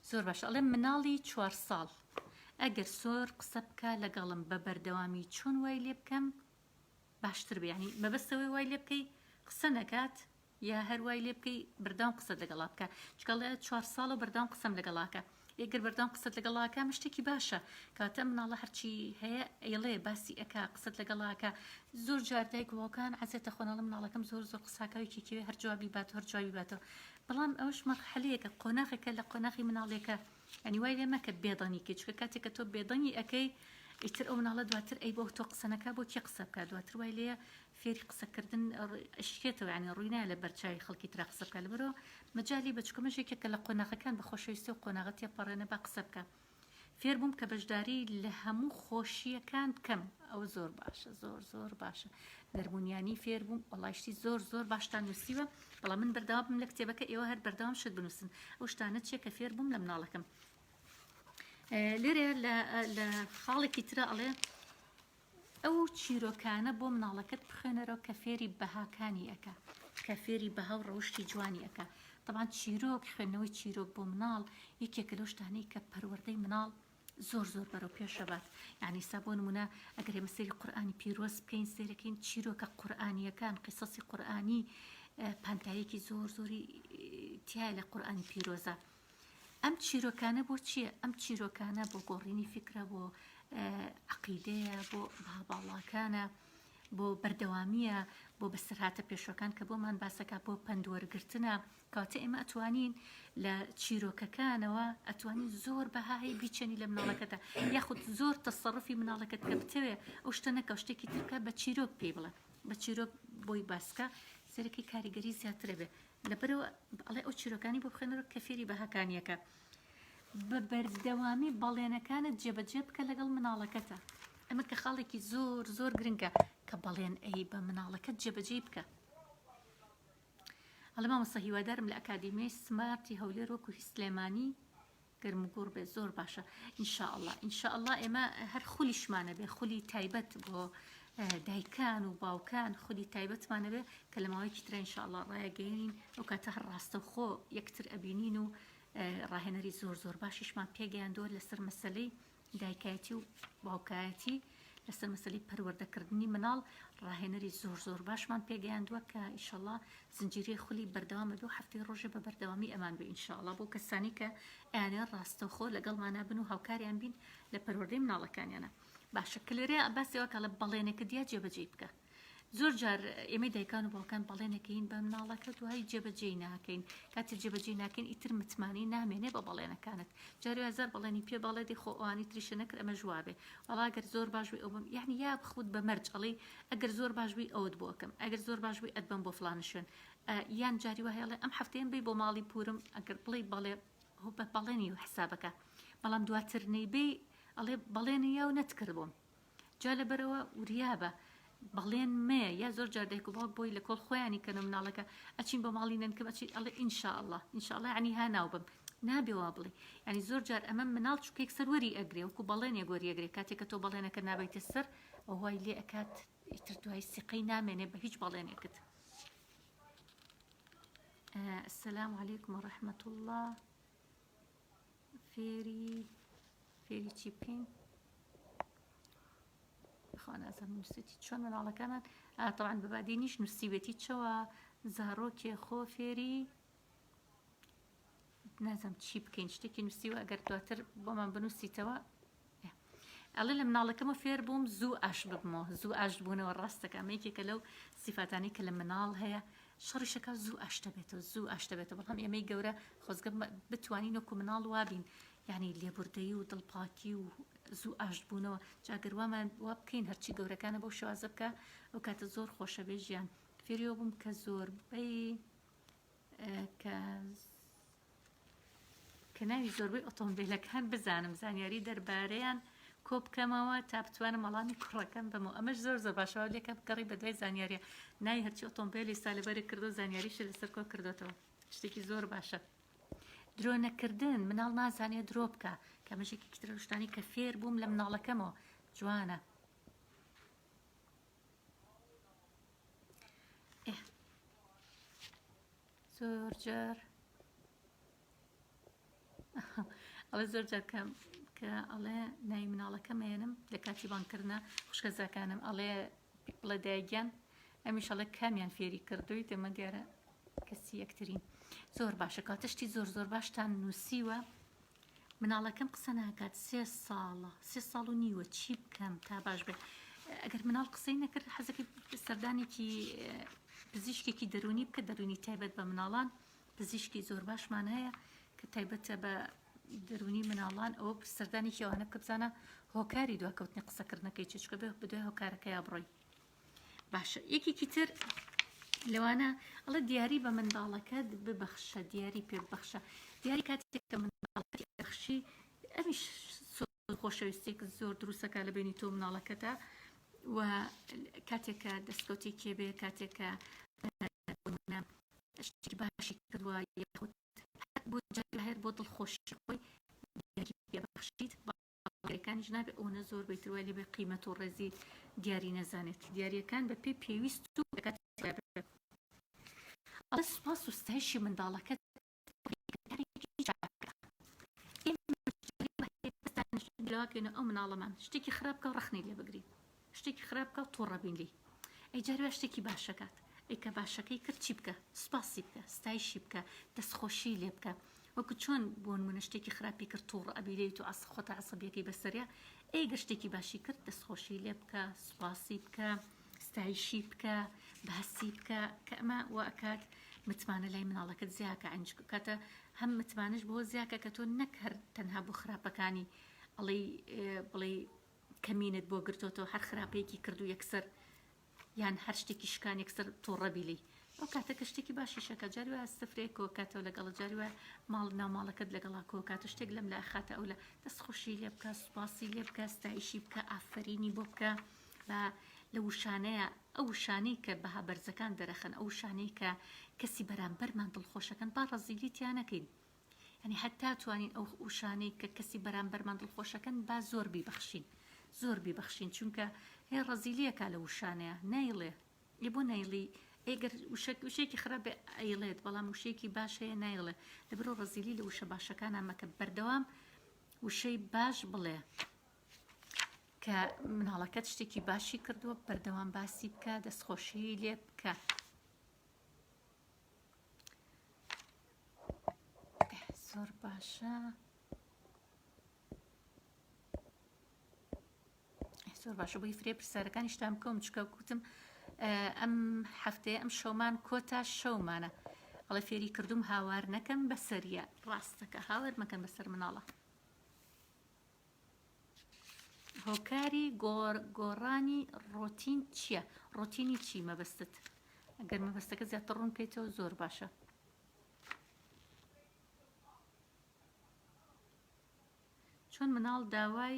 زۆر باشە ئەڵێ مناڵی 4 ساڵ ئەگەر سۆر قسە بکە لەگەڵم بە بەردەوامی چۆن وای لێ بکەم باشتر بێ ینی مەبەستەوەی وای لێ بکەی قسە نەکات یا هەروای لێ بکەی بەردەوام قسەت لەگەڵا بکە چکەڵێ 4 ساڵ و بەردەوام قسەم لەگەڵاکە ئەگەر بەردەوام قسەت لەگەڵاکە شتێکی باشە کاتە مناڵە هەرچی هەیە ئەیڵێ باسی ئەکا قسەت لەگەڵاکە زۆر جار دایک و باوکان حەزێتە خۆناڵە مناڵەکەم زۆر قساکەوێکی کێوێ هەر جوابی بات هەر جوابی باتەوە بەڵام ئەوش مەرحەلەیەکە قۆناغێکە لە قۆناغی مناڵێکە ئەنی وای لێ مەکە بێدەنی کە چکە کاتێککە تۆ بێدەنی ئەەکەی ئیتر ئەو مناڵە دواتر ئەی بۆ تۆ قسەنەکە بۆ چی قسە بکات دواتر وای لێ فێری قسەکردن شتێتەوە ینی ڕووینایە لە بەرچاوی خەڵکی ترا قسە بکات لەبەرەوە مەجای بە چکۆمەژێکێکە لە قۆناغەکان بە خۆشەویستی و قۆناغە تێپەڕێنە با قسە بکە فێر بووم کە بەشداری لە هەموو خۆشیەکان بکەم ئەو زۆر باشە زۆر باشە نەرمونیانی فێر بووم وەڵایشتی زۆر باشتان نووسیوە بەڵام من بەردەوام لە کتێبەکە ئێوە هەر بەردەوام شت بنووسن ئەو شتانە چیە کە فێر بووم لە مناڵەکەم لێرە لە خاڵێکی ترە ئەڵێ ئەو چیرۆکانە بۆ مناڵەکەت بخوێنەرەوە کە فێری بەهاکانی ئەکە کە فێری بەها و ڕەوشی جوانی ئەکە طبعا چیرۆک خوێندنەوەی چیرۆک بۆ مناڵ یەکێکە لەو شتانەی کە پەروەردەی مناڵ زۆر بەرەو پێشەبات یعنی سا بۆ نمونە ئەگەر ئێمە سەیری قورئانی پیرۆز بکەین سەیرەکەین چیرۆکە قورئانیەکان قیسەسی قورئانی پانتایەکی زۆری تیایە لە قورئانی پیرۆزە ئەم چیرۆکانە بۆ چییە؟ ئەم چیرۆکانە بۆ گۆڕینی فکرە بۆ عەقیدەیە بۆ باڵاکانە بۆ بەردەوامیە بۆ بەسەرهاتە پێشەکان کە بۆمان باسەکە بۆ پندوەرگرتنە کەواتە ئێمە ئەتوانین لە چیرۆکەکانەوە ئەتوانین زۆر بەهایی بیچەنی لە مناڵەکەتە یاخود زۆر تەسەڕفی مناڵەکەت کە بتەوێ ئەو شتە نەکە شتێکی ترکە بە چیرۆک پێی بڵێ بە چیرۆک بۆی باسکە سەرەکی کاریگەری زیاترە بێ لەبەرەوە ئەڵێ ئەو چیرۆکانی بۆ بخێنەوە کە فێری بەهاکانیەکە بە بەردەوامی بەڵێنەکانت جێبەجێ بکە لەگەڵ مناڵەکەتە ئەمە کە خاڵێکی زۆر گرنگە کە بەڵێن ئەی بە مناڵەکەت جێبەجێ بکە هەڵە مامۆستا هیوادارم لە ئەکادیمیای سمارتی هەولێر وەکو سلێمانی گەرموگوڕ بێ زۆر باشە ئینشاءالله ئێمە هەر خولیشمانە بێ خولی تایبەت بۆ دایکان و باوکان خودی تایبەتمانە بێ کە لە ماوەیەکی ترە ئینشاءالله ڕایەگەیەنین ئەو کاتە هەر ڕاستەوخۆ یەکتر ئەبینین و ڕاهێنەری زۆر باشیشمان پێگەیاندووە لەسەر مەسەلەی دایکایەتی و باوکایەتی لەسەر مەسەلەی پەروەردەکردنی مناڵ ڕاهێنەری زۆر باشمان پێگەیاندووە کە ئینشاءالله زنجیرەی خولی بەردەوامە بێ و هەفتەی ڕۆژێ بە بەردەوامی ئەمان بێ ئینشاءالله بۆ کەسانی کە ئەیانێ ڕاستەوخۆ لەگەڵمانە بن و هاوکاریان بین لە پەروەردەی مناڵەکانیانە باشە کلێرەیە باسیەوە کە لە بەڵێنێکە دیا جێبەجێ بکە زۆر جار ئێمە دایکان و باوکان بەڵێنەکەین بە مناڵەکە دوای جێبەجێی ناکەین کاتێک جێبەجێ ناکەین ئیتر متمانی نامێنێ بە بەڵێنەکانت جاری هزار بەڵێنی پێ باڵێ دی خۆوانی تریشە نەکرد ئەمە جوابێ وەڵا ئەگەر زۆر باشوی ئەو بم یعنی یا بخوت بە مەرج ئەڵێ ئەگەر زۆر باشوی ئەوت بۆ ئەکەم ئەگەر زۆر باشوی ئەدبم بۆ فلانە شوێن یان جاری وهەیەڵێ ئەم هەفتەیەم بێ بۆ ماڵی پورم ئەگەر بڵێ بەڵێ بە بەڵێنی و حسابەکە بەڵام دواتر نەیبێ ئەڵێ بەڵێنی یا و نەتکردبووم جا لەبەرەوە وریابە بەڵێن مێ یا زۆر جار دایک و باوک بۆی لە کۆڵ خۆیانی کەنە مناڵەکە ئەچین بە ماڵی نەنکەم ئەچین ئەڵێ ئینشاءالله عنی ها ناو بم نابێ وا بڵێ ینی زۆر جار ئەمە مناڵ چووکێک سەروەری ئەگرێ وەکو بەڵێنێ گۆری ئەگرێ کاتێککە تۆ بەڵێنەکە نابێتە سەر ئەوهای لێ ئەکات ئیتر دوای سیقەی نامێنێ بە هیچ بەڵێنێکت السلام علیکم ورحمة الله فێری چی بکەین خانازم نووسێتی چۆن مناڵەکانان طبعا بەبادینیش نووسیوێتی چەوە زارۆکێ خۆ فێری نازم چی بکەین شتێکی نووسیوە ئەگەر دواتر بۆمان بنووسیتەوە ئەڵێ لە مناڵەکەمە فێر بووم زوو ئاش ببمەوە زوو ئاش بوونەوە ڕاستەکە ئەمەیەکێکە لەو سیفاتانی کە لە مناڵ هەیە شەڕیشەکە زوو ئاشتە بێتەوە بەڵام ئێمەی گەورە خۆزگە بتوانین وەکو مناڵ وابین یعنی لێبوردەیی و دڵپاکی و زوو ئاشت بوونەوە جاگەر وامان وا بکەین هەرچی گەورەکانە بەو شێوازە بکە ئەو کاتە زۆر خۆشە بێ ژیان فێریەوە بووم کە زۆربەی کە کە ناوی زۆربەی ئۆتۆمبیلەکان بزانم زانیاری دەربارەیان کۆ بکەمەوە تا بتوانم وەڵامی کوڕەکەم بمەوە ئەمەش زۆر باشەوە لێکە بگەڕی بە دوای زانیاریە ناوی هەرچی ئۆتۆمبیلی سالەبەری کردو زانیاریش لەسەر کۆ کردوێتەوە شتێکی زۆر باشە درۆ نەکردن مناڵ نازانێت درۆ بکە کە مەژێکی کترە شتانی کە فێر بووم لە مناڵەکەمەوە جوانە زۆر جار ئەڵێ زۆر جار کە ئەڵێ ناوی مناڵەکەم هێنم لە کاتی بانکردنە خوشکەزاکانم ئەڵێ بڵێ دایگیان ئەمیش ئەڵێ کامیان فێری کردووی دەمە دیارە کەسی یەکترین زۆر باشە کاتەشتی زۆر زۆر باشتان نووسیوە مناڵەکەم قسە ناکات 3 ساڵە 3 ساڵ و نیوە چی بکەم تا باش بێ ئەگەر مناڵ قسەی نەکرد حەزەکەی سەردانێکی پزیشکێکی دەرونی بکە دەرونی تایبەت بە مناڵان پزیشکی زۆر باشمان هەیە کە تایبەتە بە دەرونی مناڵان ئەوە سەردانێکی ئەوانە بکە بزانە هۆکاری دواکەوتنی قسەکردنەکەی چچکە بێ بدوای هۆکارەکە یا بڕۆی باشە یەکێکی تر لەوانە ئەڵە دیاری بە منداڵەکەت ببەخشە دیاری پێ ببەخشە دیاری کاتێککە منداڵەکەتی بەخشی ئەمیش خۆشەویستێک زۆر دروستەکە لە بینی تۆ مناڵەکەتە و کاتێکە دەستکەوتی کێبێ کاتێکە شتی باشی کردووە یاخود بۆ جاهر بۆ دڵخۆشی خۆی دیاری پێبەخشیت باڵەکانیش نابێ ئەوەنە زۆر بەیتروای لێ بێ قیمەت و ڕێزی دیاری نەزانێت دیاریەکان بە پێی پێویست و ئەڵە سوپاس و ستایشی منداڵەکەت لاکەینە ئەو مناڵەمان شتێکی خراپکە و ڕەخنی لێ بگریت شتێکی خراپکە و تۆڕەبین لی ئەی جارێ شتێکی باشەکات ئەی کە باشەکەی کرد چی بکە سوپاسی بکە ستایشی بکە دەستخۆشی لێ بکە وەکو چۆن بۆ نمونە شتێکی خراپی کرد تووڕ ئەبیلێت و خۆتە عەسەبیەکەی بەسەریا ئەی گە شتێکی باشی کرد دەستخۆشی لێ بکە سوپاسی بکە ستایشی بکە باسی بکە کە ئەمە وەکات متمانە لای مناڵەکەت زیاکە ئەنج کاتە هەم متمانش بۆ زیاکە کە تۆ نەک هەر تەنها بۆ خراپەکانی بڵێ کەمینت بۆ گرتۆتەوە هەر خراپەیەکی کردو یەکسەر یان هەر شتێکی شکان یەکسەر تۆڕەبیلی ئەو کاتە کە شتێکی باشی شەکە جاروە سفرێک کۆکاتەوە لەگەڵ جاروە ماڵ ناوماڵەکەت لەگەڵا کۆکاتە شتێک لەم لە خاتە ئەو لە دەستخۆشی لێ بکە سوپاسی لێ بکە ستایشی بکە ئافرینی بۆ بکە لە وشانەیە ئەو شانەی کە بەها بەرزەکان دەرەخن ئەو شانەی کە کەسی بەرامبەرمان دڵخۆشەکەن با ڕەزیلیتیان نەکەین ینی هەتا توانین ئەو وشانەی کە کەسی بەرامبەرمان دڵخۆشەکەن با زۆر بیبەخشین چونکە هێ ڕەزیلیەکە لە وشانەیە نایڵێ لی بۆ نایڵی ئەگەر وشێکی خراپێ ئەیڵێت بەڵام وشەیەکی باش هەیە نایڵێ لەبەرۆ ڕەزیلی لە وشە باشەکانە مەکە بەردەوام وشەی باش بڵێ کە مناڵەکەت شتێکی باشی کردووە بەردەوام باسی بکە دەستخۆشی لێ بکە زۆر باشە زۆر باشە بۆی فرێ پرسیارەکانی شتام بکەم چکە کوتم ئەم هەفتەیە ئەم شەومان کۆتا شەومانە ئەڵێ فێری کردوم هاوار نەکەم بەسەریە ڕاستەکە هاوار مەکەن بەسەر مناڵە هۆکاری گۆڕانی ڕۆتین چییە؟ ڕۆتینی چی مەبەستت؟ ئەگەر مەبەستەکە زیاتر ڕوون بکەیتەوە زۆر باشە چۆن مناڵ داوای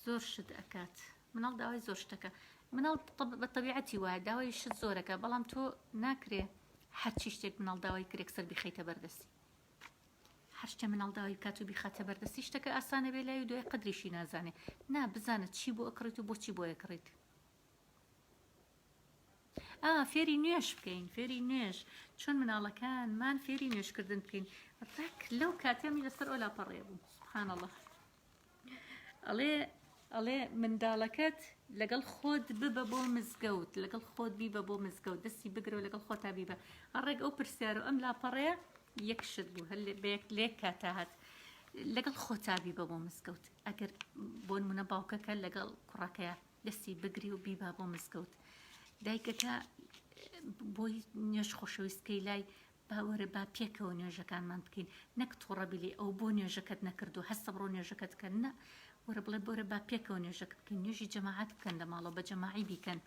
زۆر شت ئەکات مناڵ داوای زۆر شتەکە مناڵ بە تەبیعەتی وایە داوای شت زۆرەکە بەڵام تۆ ناکرێ هەرچی شتێک مناڵ داوای کرێک سەر بیخەیتە بەردەستی هەر شتێ مناڵ داوای بکات و بیخاتە بەردەستی شتەکە ئاسانە بێ لای و دوای قەدریشی نازانێ نا بزانێت چی بۆ ئەکڕیت و بۆچی بۆ ئەکڕیت فێری نوێش بکەین فێری نوێش چۆن مناڵەکانمان فێری نوێشکردن بکەین ڕێک لەو کاتێمی لەسەر ئۆلاپەڕێ بوو سوبحان الله ئەڵێ منداڵەکەت لەگەڵ خۆت ببە بۆ مزگەوت لەگەڵ خۆت بیبە بۆ مزگەوت دەستی بگرە و لەگەڵ خۆتا بیبە ڕێک ئەو پرسیار و ئەم لاپەڕێ یەکشت بوو هەر لێک کاتا هات لەگەڵ خۆتا بیبە بۆ مزگەوت ئەگەر بۆ نمونە باوکەکە لەگەڵ کوڕەکەیە دەستی بگری و بیبە بۆ مزگەوت دایکەکە بۆی نوێژ خۆشەویستکەی لای باوەرە با پێکەوە نوێژەکانمان بکەین نەک تۆڕەبیلی ئەو بۆ نوێژەکەت نەکردو هەستە بڕۆ نوێژەکەت بکەن نە وەرە بڵێ بۆرە با پێکەوە نوێژەکە بکەین نوێژی جەماعەت بکەن لە ماڵەوە بە جەماعی بیکەن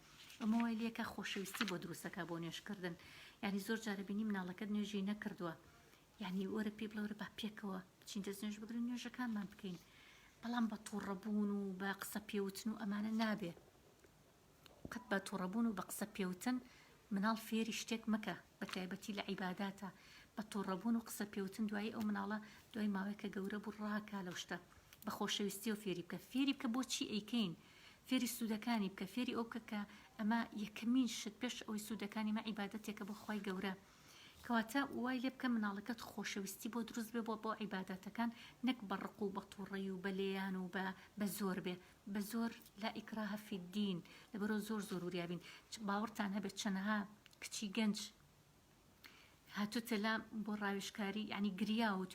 ئەمە وای لێکە خۆشەویستی بۆ دروستەکە بۆ نوێژکردن یعنی زۆر جارە بینی مناڵەکەت نوێژی نەکردووە یعنی وەرە پێ بڵێ وەرە با پێکەوە بچین دەست نوێژ بگرین نوێژەکانمان بکەین بەڵام بە تووڕەبوون و بە قسە پێوتن و ئەمانە نابێ قەت بە تووڕەبوون و بە قسە پێوتن مناڵ فێری شتێک مەکە بە تایبەتی لە عیباداتە بە تووڕەبوون و قسە پێوتن دوایی ئەو مناڵە دوای ماوەیەکە گەورە بوو ڕاکا لەو شتە بە خۆشەویستی و فێری بکە بۆچی ئەیکەین فێری سوودەکانی بکە فێری ئەو بکە کە ئەمە یەکەمین شت پێش ئەوەی سوودەکانی مە عیبادەتێکە بۆ خۆی گەورە کەواتە وای لێ بکە مناڵەکەت خۆشەویستی بۆ دروست بێ بۆ عیبادەتەکان نەک بە ڕق و بە تووڕەی و بە لێیان و بە زۆر بێ بە زۆر لا ئیکراهە فی الدین لەبەرەوە زۆر وریابین باوەڕتان هەبێت چەندەها کچی گەنج هاتووتە لام بۆ ڕاوێژکاری یعنی گریا و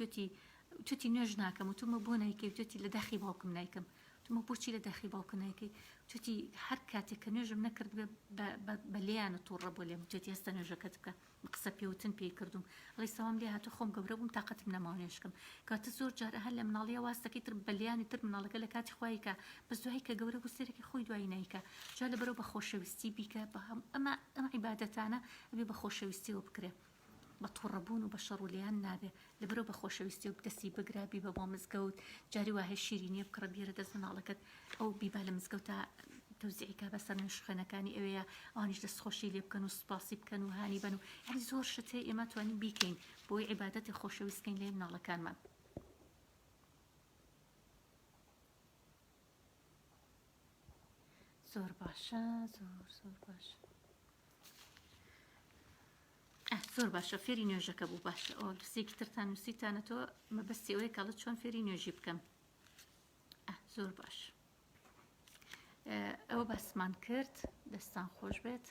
توێتی نوێژ ناکەم و تومە بۆ نایکەی توێتی لە داخی باوکم نایکەم تومە بۆچی لە داخی باوکم نایکەی توێتی هەر کاتێک کە نوێژم نەکرد بە لێیانە تووڕە بۆ لێم توێتی هەستە نوێژەکەت بکە قسە پێوتن پێی کردوم ئەڵی سەوام لێ هاتو خۆم گەورە بووم تااقەتم نەماوە نوێژکەم کاتە زۆر جارە هەر لە مناڵیە واستەکەی تر بەلیانی تر مناڵەکە لە کاتی خوایکە بە دوایی کە گەورە بوو سێرەکی خۆی دوایی نیکە جا لەبەرەوە بە خۆشەویستی بیکە بە ئەمە عیبادەتانە ئەبێ بە خۆشەویستیەوە بکرێ بە تووڕەبوون و بە شەڕولیان نابێ لەبەرەوە بە خۆشەویستی و دەستی بگرابی بە بۆ مزگەوت جاری وهەیە شیرینیە بکڕە بیرە دەست مناڵەکەت ئەو بیبا لە مزگەوتە تەوزیعیکە بەسەر نوێژخانەکانی ئەوەیە ئەوانیش دەستخۆشی لێ بکەن و سوپاسی بکەن و هانی بن و یعنی زۆر شتێ ئێمە توانین بیکەین بۆی عیبادەتی خۆشەویستکەین لێ مناڵەکانمان زۆر باشە زۆر باشە زۆر باشە فێری نوێژەکە بوو باشە ئەو لەسێکی ترتان نووسیتانەتەوە مەبەستی ئەوەیە کاڵت چۆن فێری نوێژی بکەم زۆر باش ئەوە باسمان کرد دەستان خۆش بێت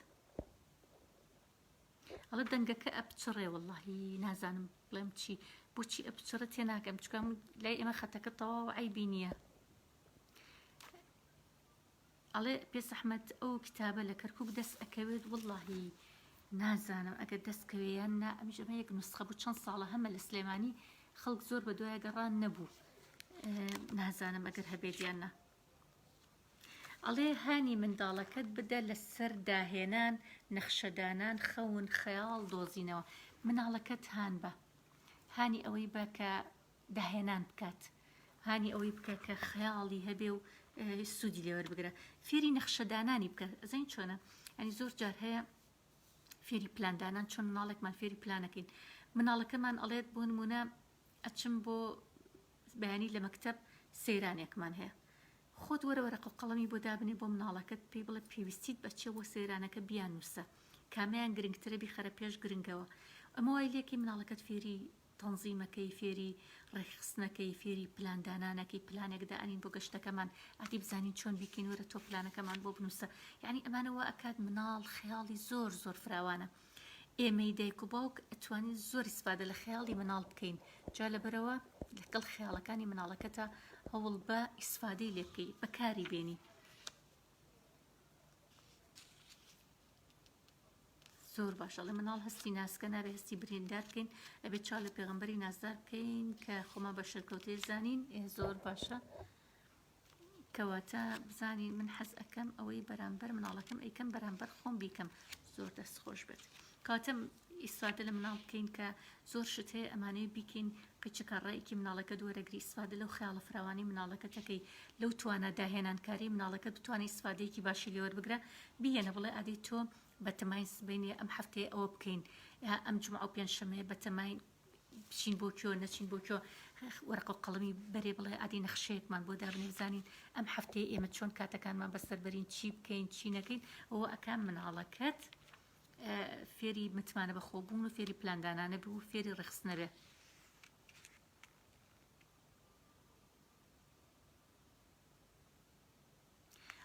ئەڵە دەنگەکە ئەپچڕێ وەڵڵاهی نازانم بڵێم چی بۆچی ئەپچڕە تێ ناکەم چکەم لای ئێمە خەتەکە تەواو عیبی نییە ئەڵێ پێس ئەحمەد ئەو کتابە لە کەرکووک دەست ئەکەوێت وەڵڵاهی نازانم ئەگەر دەستکەوێیان نا ئەمیش ئەمە یەک نوسخە بوو چەند ساڵە هەمە لە سلێمانی خەڵک زۆر بە دوایە گەڕان نەبوو نازانم ئەگەر هەبێتیان نا ئەڵێ هانی منداڵەکەت بدە لەسەر داهێنان نەخشەدانان خەون خەیاڵ دۆزینەوە مناڵەکەت هان بە هانی ئەوەی بە کە داهێنان بکات هانی ئەوەی بکە کە خەیاڵی هەبێ و سوودی لێوەر بگرە فێری نەخشەدانانی بکە ئەزین چۆنە ئەنی زۆر جار هەیە فێری پلاندانان چۆن مناڵێکمان فێری پلانەکەین مناڵەکەمان ئەڵێت بۆ نمونە ئەچم بۆ بەیانی لە مەکتەب سەیرانێکمان هەیە خۆت وەرە وەرەقە و قەڵەمی بۆ دابنێ بۆ مناڵەکەت پێی بڵێ پێویستیت بەچێ بۆ سەیرانەکە بیانووسە کامیان گرنگترە بیخەرە پێش گرنگەوە ئەمە وای لێکی مناڵەکەت فێری تەنزیمەکەی فێری ڕێخستنەکەی فێری پلاندانانەکەی پلانێکدا ئەنین بۆ گەشتەکەمان ئاتی بزانین چۆن بیکەین وەرە تۆ پلانەکەمان بۆ بنووسە یعنی ئەمانەوە ئەکات مناڵ خەیاڵی زۆر فراوانە ئێمەی دایک و باوک ئەتوانین زۆر ئیسپادە لە خەیاڵی مناڵ بکەین جا لەبەرەوە لەگەڵ خەیاڵەکانی مناڵەکەتە هەوڵ بە ئیسفادەی لێ بکەی بەکاری بێنی زۆر باشە لە مناڵ هەستی ناسکە نابێ هەستی بریندار بکەین ئەبێت چا لە پێغەمبەری نازدار بکەین کە خۆمە بە شەرکەوتێ زانین زۆر باشە کەواتە بزانین من حەز ئەەکەم ئەوەی بەرامبەر مناڵەکەم ئەیکەم بەرامبەر خۆم بیکەم زۆر دەست خۆش بێت کاتە ئیسفادە لە مناڵ بکەین کە زۆر شت هەیە ئەمانەیە بیکەین قیچەکەڕایەکی مناڵەکە دووەرەگری ئیسفادە لەو خەیاڵە فراوانی مناڵەکەتەکەی لەو توانە داهێنانکاری مناڵەکە بتوانێت ئیسفادەیەکی باشی لێوە بگرە بیەنە بڵێ ئادەی تۆ بەتەمای سبینێ ئەم هەفتەیە ئەوە بکەین ئەم جمعە و پێنجشەمەیە بەتەمای بچین بۆ کۆ نەچین بۆ کۆ وەرەقە و قەڵەمی بەرێ بڵێ ئادی نەخشەیەکمان بۆ دابنێ بزانین ئەم هەفتەیە ئێمە چۆن کاتەکانمان بەسەربەرین چی بکەین چی نەکەین ئەوە ئەکان مناڵەکەت فێری متمانە بەخۆبوون و فێری پلاندانانە بوو و فێری ڕخستنە بێ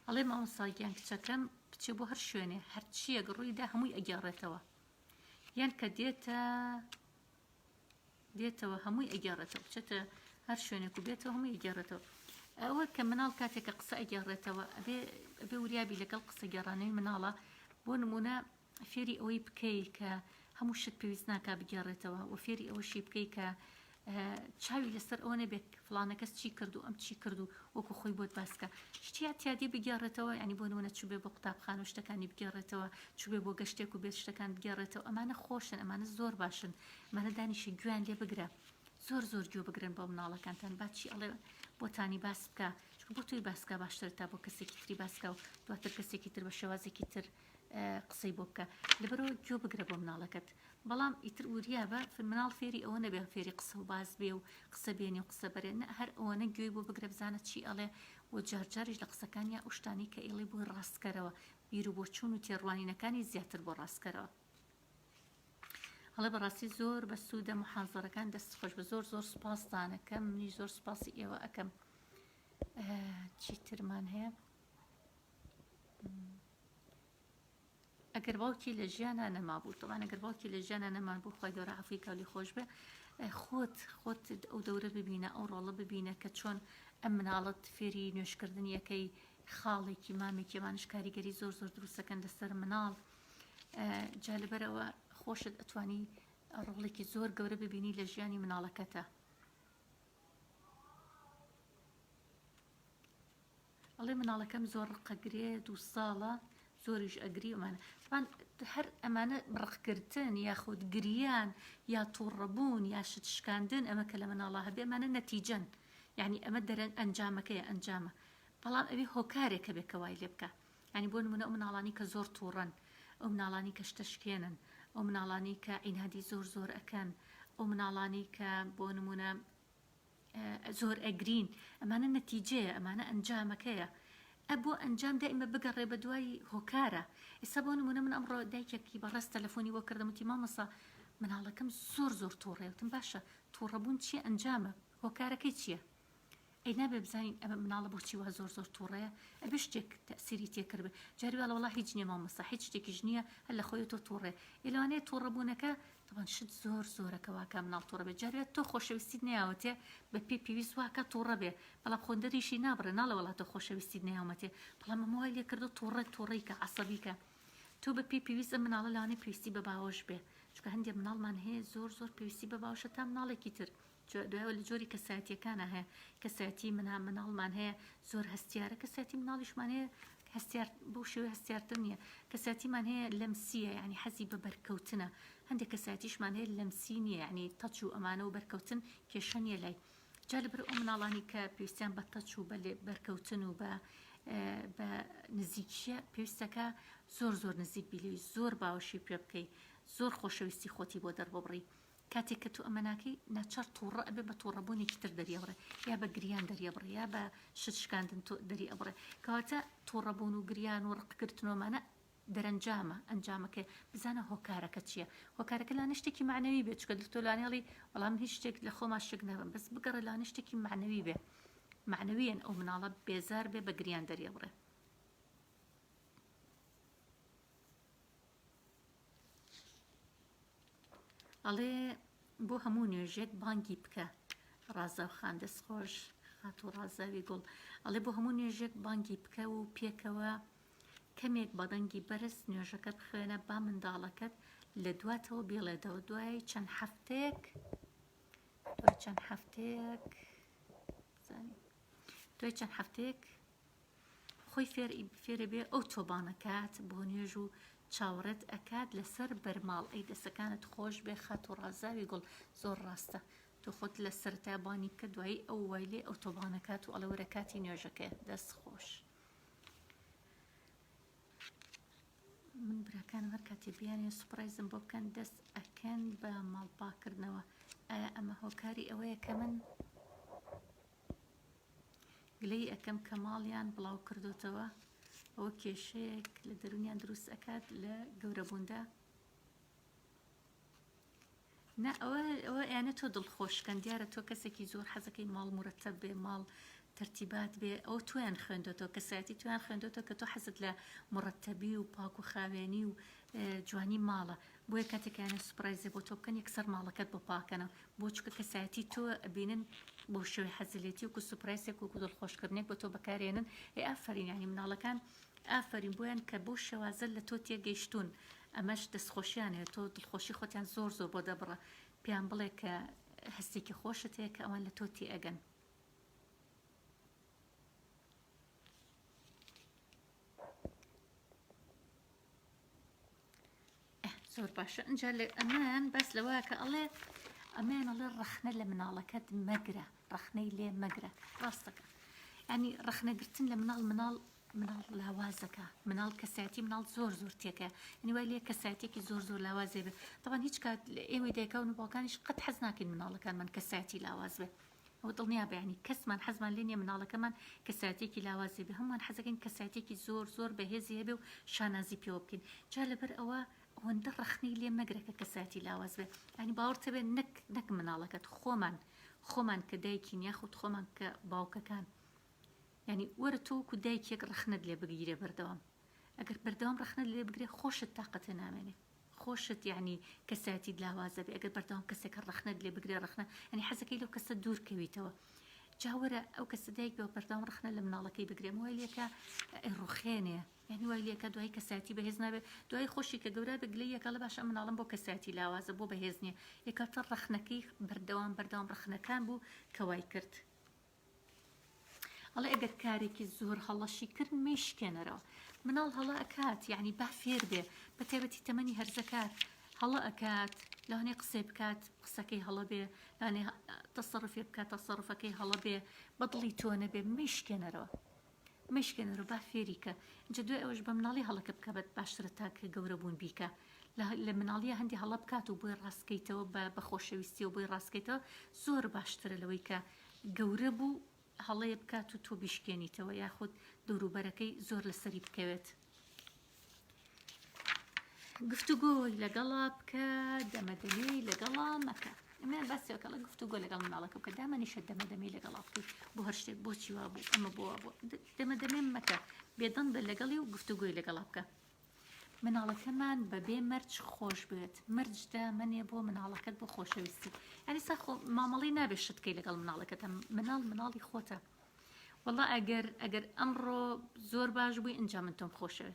ئەڵێ مامۆستاگیان کچەکەم بچێ بۆ هەر شوێنێ هەرچیەک ڕوویدا هەمووی ئەگەڕێتەوە یان کە دێتەوە هەمووی ئەگەڕێتەوە بچێتە هەر شوێنێک و بێتەوە هەمووی ئەگەڕێتەوە ئەوە کە مناڵ کاتێکە قسە ئەگەڕێتەوە ئەبێ وریابی لەگەڵ قسە گەڕانەوەی مناڵە بۆ نمونە فێری ئەوەی بکەی کە هەموو شت پێویست ناکا بگەڕێتەوە و فێری ئەوەشی بکەی کە چاوی لەسەر ئەوە نەبێت فڵانە کەس چی کرد و ئەم چی کرد و وەکو خۆی بۆت باسکە شتی احتیاجی بگێڕێتەوە ینی بۆ نمونە چوبێ بۆ قوتابخانە و شتەکانی بگێڕێتەوە چوبێ بۆ گەشتێک و بێت شتەکان بگێڕێتەوە ئەمانە خۆشن ئەمانە زۆر باشن ئەمانە دانیشە گویان لێ بگرە زۆر گوێ بگرن بۆ مناڵەکانتان باچی ئەڵێ بۆتانی باس بکە بۆ توی باسکە باشتر تا بۆ کەسێکی تری باسکە و دواتر کەسێکی تر بە شێوازێکی تر قسەی بۆ بکە لەبەرەوە گوێ بگرە بۆ مناڵەکەت بەڵام ئیتر وریە بە مناڵ فێری ئەوە نەبێ فێری قسە و باز بێ و قسە بێنی و قسە بەرێ هەر ئەوەنە گوێی بۆ بگرە بزانە چی ئەڵێ و جارجاریش لە قسەکانیا ئەو شتانی کە ئێڵێ بۆ ڕاستکەرەوە بیر و بۆ چوون و تێڕوانینەکانی زیاتر بۆ ڕاستکەرەوە هەڵە بەڕاستی زۆر بە سوودە محازەرەکان دەست خۆش بە زۆر سوپاس دانەکەم منی زۆر سوپاسی ئێوە ئەەکەم چی ترمان هەیە ئەگەر باوکی لە ژیانە نەمابوو تەوان ئەگەر باوکی لە ژیانە نەمان بوو خۆی گەورە عەفوی کاولی خۆش بێ خۆت ئەو دەورە ببینە ئەو ڕۆڵە ببینە کە چۆن ئەم مناڵت فێری نوێشکردنیەکەی خاڵێکی مامێکی ئەمانش کاریگەری زۆر دروستەکەن لەسەر مناڵ جا لەبەرەوە خۆشت ئەتوانی ڕۆڵێکی زۆر گەورە ببینی لە ژیانی مناڵەکەتە ئەڵێ مناڵەکەم زۆر ڕقەگرێ 2 ساڵە زۆریش ئەگری ئەمانە هەر ئەمانە ڕقگرتن یاخود گریان یا تووڕەبوون یا شتشکاندن ئەمە کە لە مناڵە هەبێ ئەمانە نەتیجەن یعنی ئەمە دەرەن ئەنجامەکەیە ئەنجامە بەڵام ئەوێ هۆکارێکە بێ کە وای لێ بکە ینی بۆ نمونە ئەو مناڵانی کە زۆر تووڕەن ئەو مناڵانی کە شتەشکێنن ئەو مناڵانی کە عینادی زۆر ئەکەن ئەو مناڵانی کە بۆ نمونە زۆر ئەگرین ئەمانە نەتیجەیە ئەمانە ئەنجامەکەیە ئەبوو ئەنجام دائیمە بگەڕێ بە دوای هۆکارە ئێستا بۆ نمونە من ئەمڕۆ دایکێکی بەڕاست تەلەفۆنی بۆ کردموتی مامەسا مناڵەکەم زۆر تووڕێوتم باشە تووڕەبوون چیە ئەنجامە هۆکارەکەی چییە ئەی نابێ بزانین ئەمە مناڵە بۆچی وا زۆر تووڕەیە ئەبێ شتێک تەسیری تێکرد بێ جاری وڵا وڵا هیچ نییە مامەسا هیچ شتێکیش نییە هەر لە خۆی تۆ تووڕێ ئێلوانەیە تووڕەبوونەکە طبعاً شت زۆرەکە واکە مناڵ تووڕە بێ جاروێت تۆ خۆشەویستیت نەیاوەتێ بە پێویست واکە تووڕە بێ بەڵام خۆندەریشی نابڕێ ناڵە وڵا تۆ خۆشەویستیت نەیاوەتێ بەڵام ئەمە وای لێ کردو تووڕەیکە عەسەبیکە تۆ بە پێویست ئەم مناڵە لەوانەیە پێویستی بە باوەش بێ چونکە هەندێک مناڵمان هەیە زۆر پێویستی بە باوەشە تا مناڵێکی تر دوای لە جۆری کەسایەتیەکانە هەیە کەسایەتی مناڵمان هەیە زۆر هەستیارە کەسایەتی مناڵیشمان هەیە هەستیار بۆ شێوەیە هەستیارتر نییە کەسایەتیمان هەیە لەمسیە یعنی حەزی بە بەرکەوتنە هەندێک کەسایەتیشمان هەیە لەمسی نییە یعنی تەچ و ئەمانە و بەرکەوتن کێشە نییە لای جا لەبەر ئەو مناڵانی کە پێویستیان بە تەچ و بە بەرکەوتن و بە نزیکیە پێویستەکە زۆر نزیک بیلی زۆر باوەشی پێ بکەی زۆر خۆشەویستی خۆتی بۆ دەربڕی کاتێک کە تو ئەمە ناکەی ناچار تووڕە ئەبێ بە تووڕەبوونێکی تر دەریێبڕێ یا بە گریان دەریێبڕێ یا بە شتشکاندن دەری ئەبڕێ کەواتە تووڕەبوون و گریان و ڕقگرتنەوەمانە دەرەنجامە ئەنجامەکە بزانە هۆکارەکە چییە هۆکارەکە لا شتێکی معنەوی بێت چکە تۆ لانێڵی وەڵام هیچ شتێک لە خۆما شک نەبم بەس بگەڕە لا شتێکی معنەوی بێ معنەویەن ئەو مناڵە بێزار بێ بە گریان دەریێبڕێ ئەڵێ بۆ هەموو نوێژێک بانگی بکە ڕازاو خان دەستخۆش خات و ڕازاوی گوڵ ئەڵێ بۆ هەموو نوێژێک بانگی بکە و پێکەوە کەمێک بەدەنگی بەرز نوێژەکەت بخوێنە با منداڵەکەت لە دواتەوە بێڵێدەوە دوای چەند هەفتەیەک خۆی فێرە بێ ئەو تۆبانەکات بۆ نوێژ و چاوەڕێت ئەکات لەسەر بەرماڵ ئەی دەسەکانت خۆش بێ خات و ڕازاوی گوڵ زۆر ڕاستە تۆ خۆت لە سەرتابانی بکە دوایی ئەو وای لێ ئەو تۆبانەکات و ئەڵەوەرە کاتی نوێژەکە دەست خۆش من براکانم هەر کاتی بیانێ سوپرایزم بۆ بکەن دەست ئەکەن بە ماڵپاکردنەوە ئایا ئەمە هۆکاری ئەوەیە کە من گلەی ئەەکەم کە ماڵیان بڵاو کردوتەوە ئەوە کێشەیەک لە دەرونیان دروست ئەکات لە گەورەبووندا نا ئەوە یانە تۆ دڵخۆشکەن دیارە تۆ کەسێکی زۆر حەزەکەی ماڵ مرتب بێ ماڵ ترتیبات بێ ئەو تویان خوێندۆتەوە کەسایەتی تویان خوێندۆتەوە کە تۆ حەزت لە مرتبی و پاک و خاوێنی و جوانی ماڵە بۆیە کاتێکیانە سوپرایزێ بۆ تۆ بکەن یەکسەر ماڵەکەت بۆ پاکەنەوە بۆ چکە کەسایەتی تۆ بینن بۆ شێوەی حەزلێتی وکو سوپرایزێک وکو دڵخۆشکردنێک بۆ تۆ بەکارێنن ئافرین یعنی مناڵەکان ئافرین بۆیان کە بۆ شێوازە لە تۆ تێگەیشتون ئەمەش دەستخۆشیانێت تۆ دڵخۆشی خۆتیان زۆر بۆ دەبڕە پێیان بڵێ کە هەستێکی خۆشت هەیە کە ئەوان لە تۆ تێ ئەگەن. زۆر باشە. ئەجا لە ئەمان بەس لەوە کە ئەڵێ ئەمان ئەڵێ ڕەخنە لە مناڵەکەت مەگرە، ڕەخنەی لێ مەگرە. ڕاستەکە ینی ڕەخنەگرتن لە مناڵ لاوازەکە، مناڵ کەسایەتی مناڵ زۆر تێکە، ینی وای لێ کەسایەتێکی زۆر لاوازێ بێ. طبعاً هیچ کات ئێوەی دایکەون و باوکانیش قەت حەز ناکەین مناڵەکانمان کەسایەتی لاواز بێ. ئەوە دڵنیا بە ینی کەسمان حەزمان لێ نییە مناڵەکەمان کەسایەتێکی لاوازێ بێ، هەمووان حەزەکەین کەسایەتێکی زۆر بەهێزی هەبێ و شانازی پێوە بکەین. جا لەبەر ئەوە ئەوەندە ڕەخنەی لێ مەگرە کە کەسایەتی لاواز بێ. ینی باوەڕتە بێ نەک مناڵەکەت خۆمان کە دایکین یاخود خۆمان کە باوکەکان، ینی وەرە تۆ وەکو دایکێک ڕەخنەت لێ بگیرێ بەردەوام. ئەگەر بەردەوام ڕەخنەت لێ بگرێ خۆشت تاقەتە نامێنێ، خۆشت یعنی کەسایەتی لاوازە بێ. ئەگەر بەردەوام کەسێکە ڕەخنەت لێ بگرێ ڕەخنە ینی حەزەکەی لەو کەسە دوور کەویتەوە. جاوەرە ئەو کەسە دایک بێ بەردەوام ڕەخنە لە مناڵەکەی بگرێم وای لێکە ڕوخێنێ، یعنی وای لێکە دوای کەسایەتی بەهێز نابێ، دوای خۆشی کە گەورە بە گلەی یەکە لە باشە مناڵم بۆ کەسایەتی لاوازە بۆ بەهێز نییە، یەکاتە ڕەخنەکەی بەردەوام ڕەخنەکان بوو کە وای کرد. ئەڵێ ئەگەر کارێکی زۆر هەڵەشی کرد مێشکێنەرەوە. مناڵ هەڵە ئەکات، یعنی با فێر بێ، بە تایبەتی تەمەنی هەرزەکات هەڵە ئەکات، لەوانێ قسەی بکات قسەکەی هەڵە بێ، لەوانێ تەسەڕفێ بکات تەسەڕفەکەی هەڵە بێ، بەدڵی تۆ نەبێ، مێشکێنەرەوە با فێریکە. اینجا دوای ئەوەش بە مناڵی هەڵەکە بکە بەت باشترە تا کە گەورە بوون بیکە. لە مناڵیە هەندی هەڵە بکات و بۆی ڕاستکەیتەوە بە خۆشەویستی و بۆی ڕاستکەیتەوە زۆر باشترە لەوەی کە گەورە بوو هەڵەیە بکات و تۆ بیشکێنیتەوە یاخود دەوروبەرەکەی زۆر لەسەری بکەوێت. گفتوگۆی لەگەڵا بکە، دەمەدەمەی لەگەڵا مەکە. ئەمە باسیەکەڵە گفتوگۆ لەگەڵ مناڵەکە بکە، دامەنیشە دەمەدەمەی لەگەڵا بکەی بۆ هەر شتێک بۆچی وا بوو ئەمە بۆ دەمەدەمێ مەکە، بێدەنگ بە لەگەڵی و گفتوگۆی لەگەڵا بکە. مناڵەکەمان بەبێ مەرج خۆش بێت، مەرج دامەنێ بۆ مناڵەکەت بۆ خۆشەویستی. ینی سا مامەڵی نابێت شتکەی لەگەڵ مناڵەکەتە، مناڵی خۆتە. وەڵا ئەگەر ئەمڕۆ زۆر باش بووی ئەنجا من تۆم خۆشەوێ،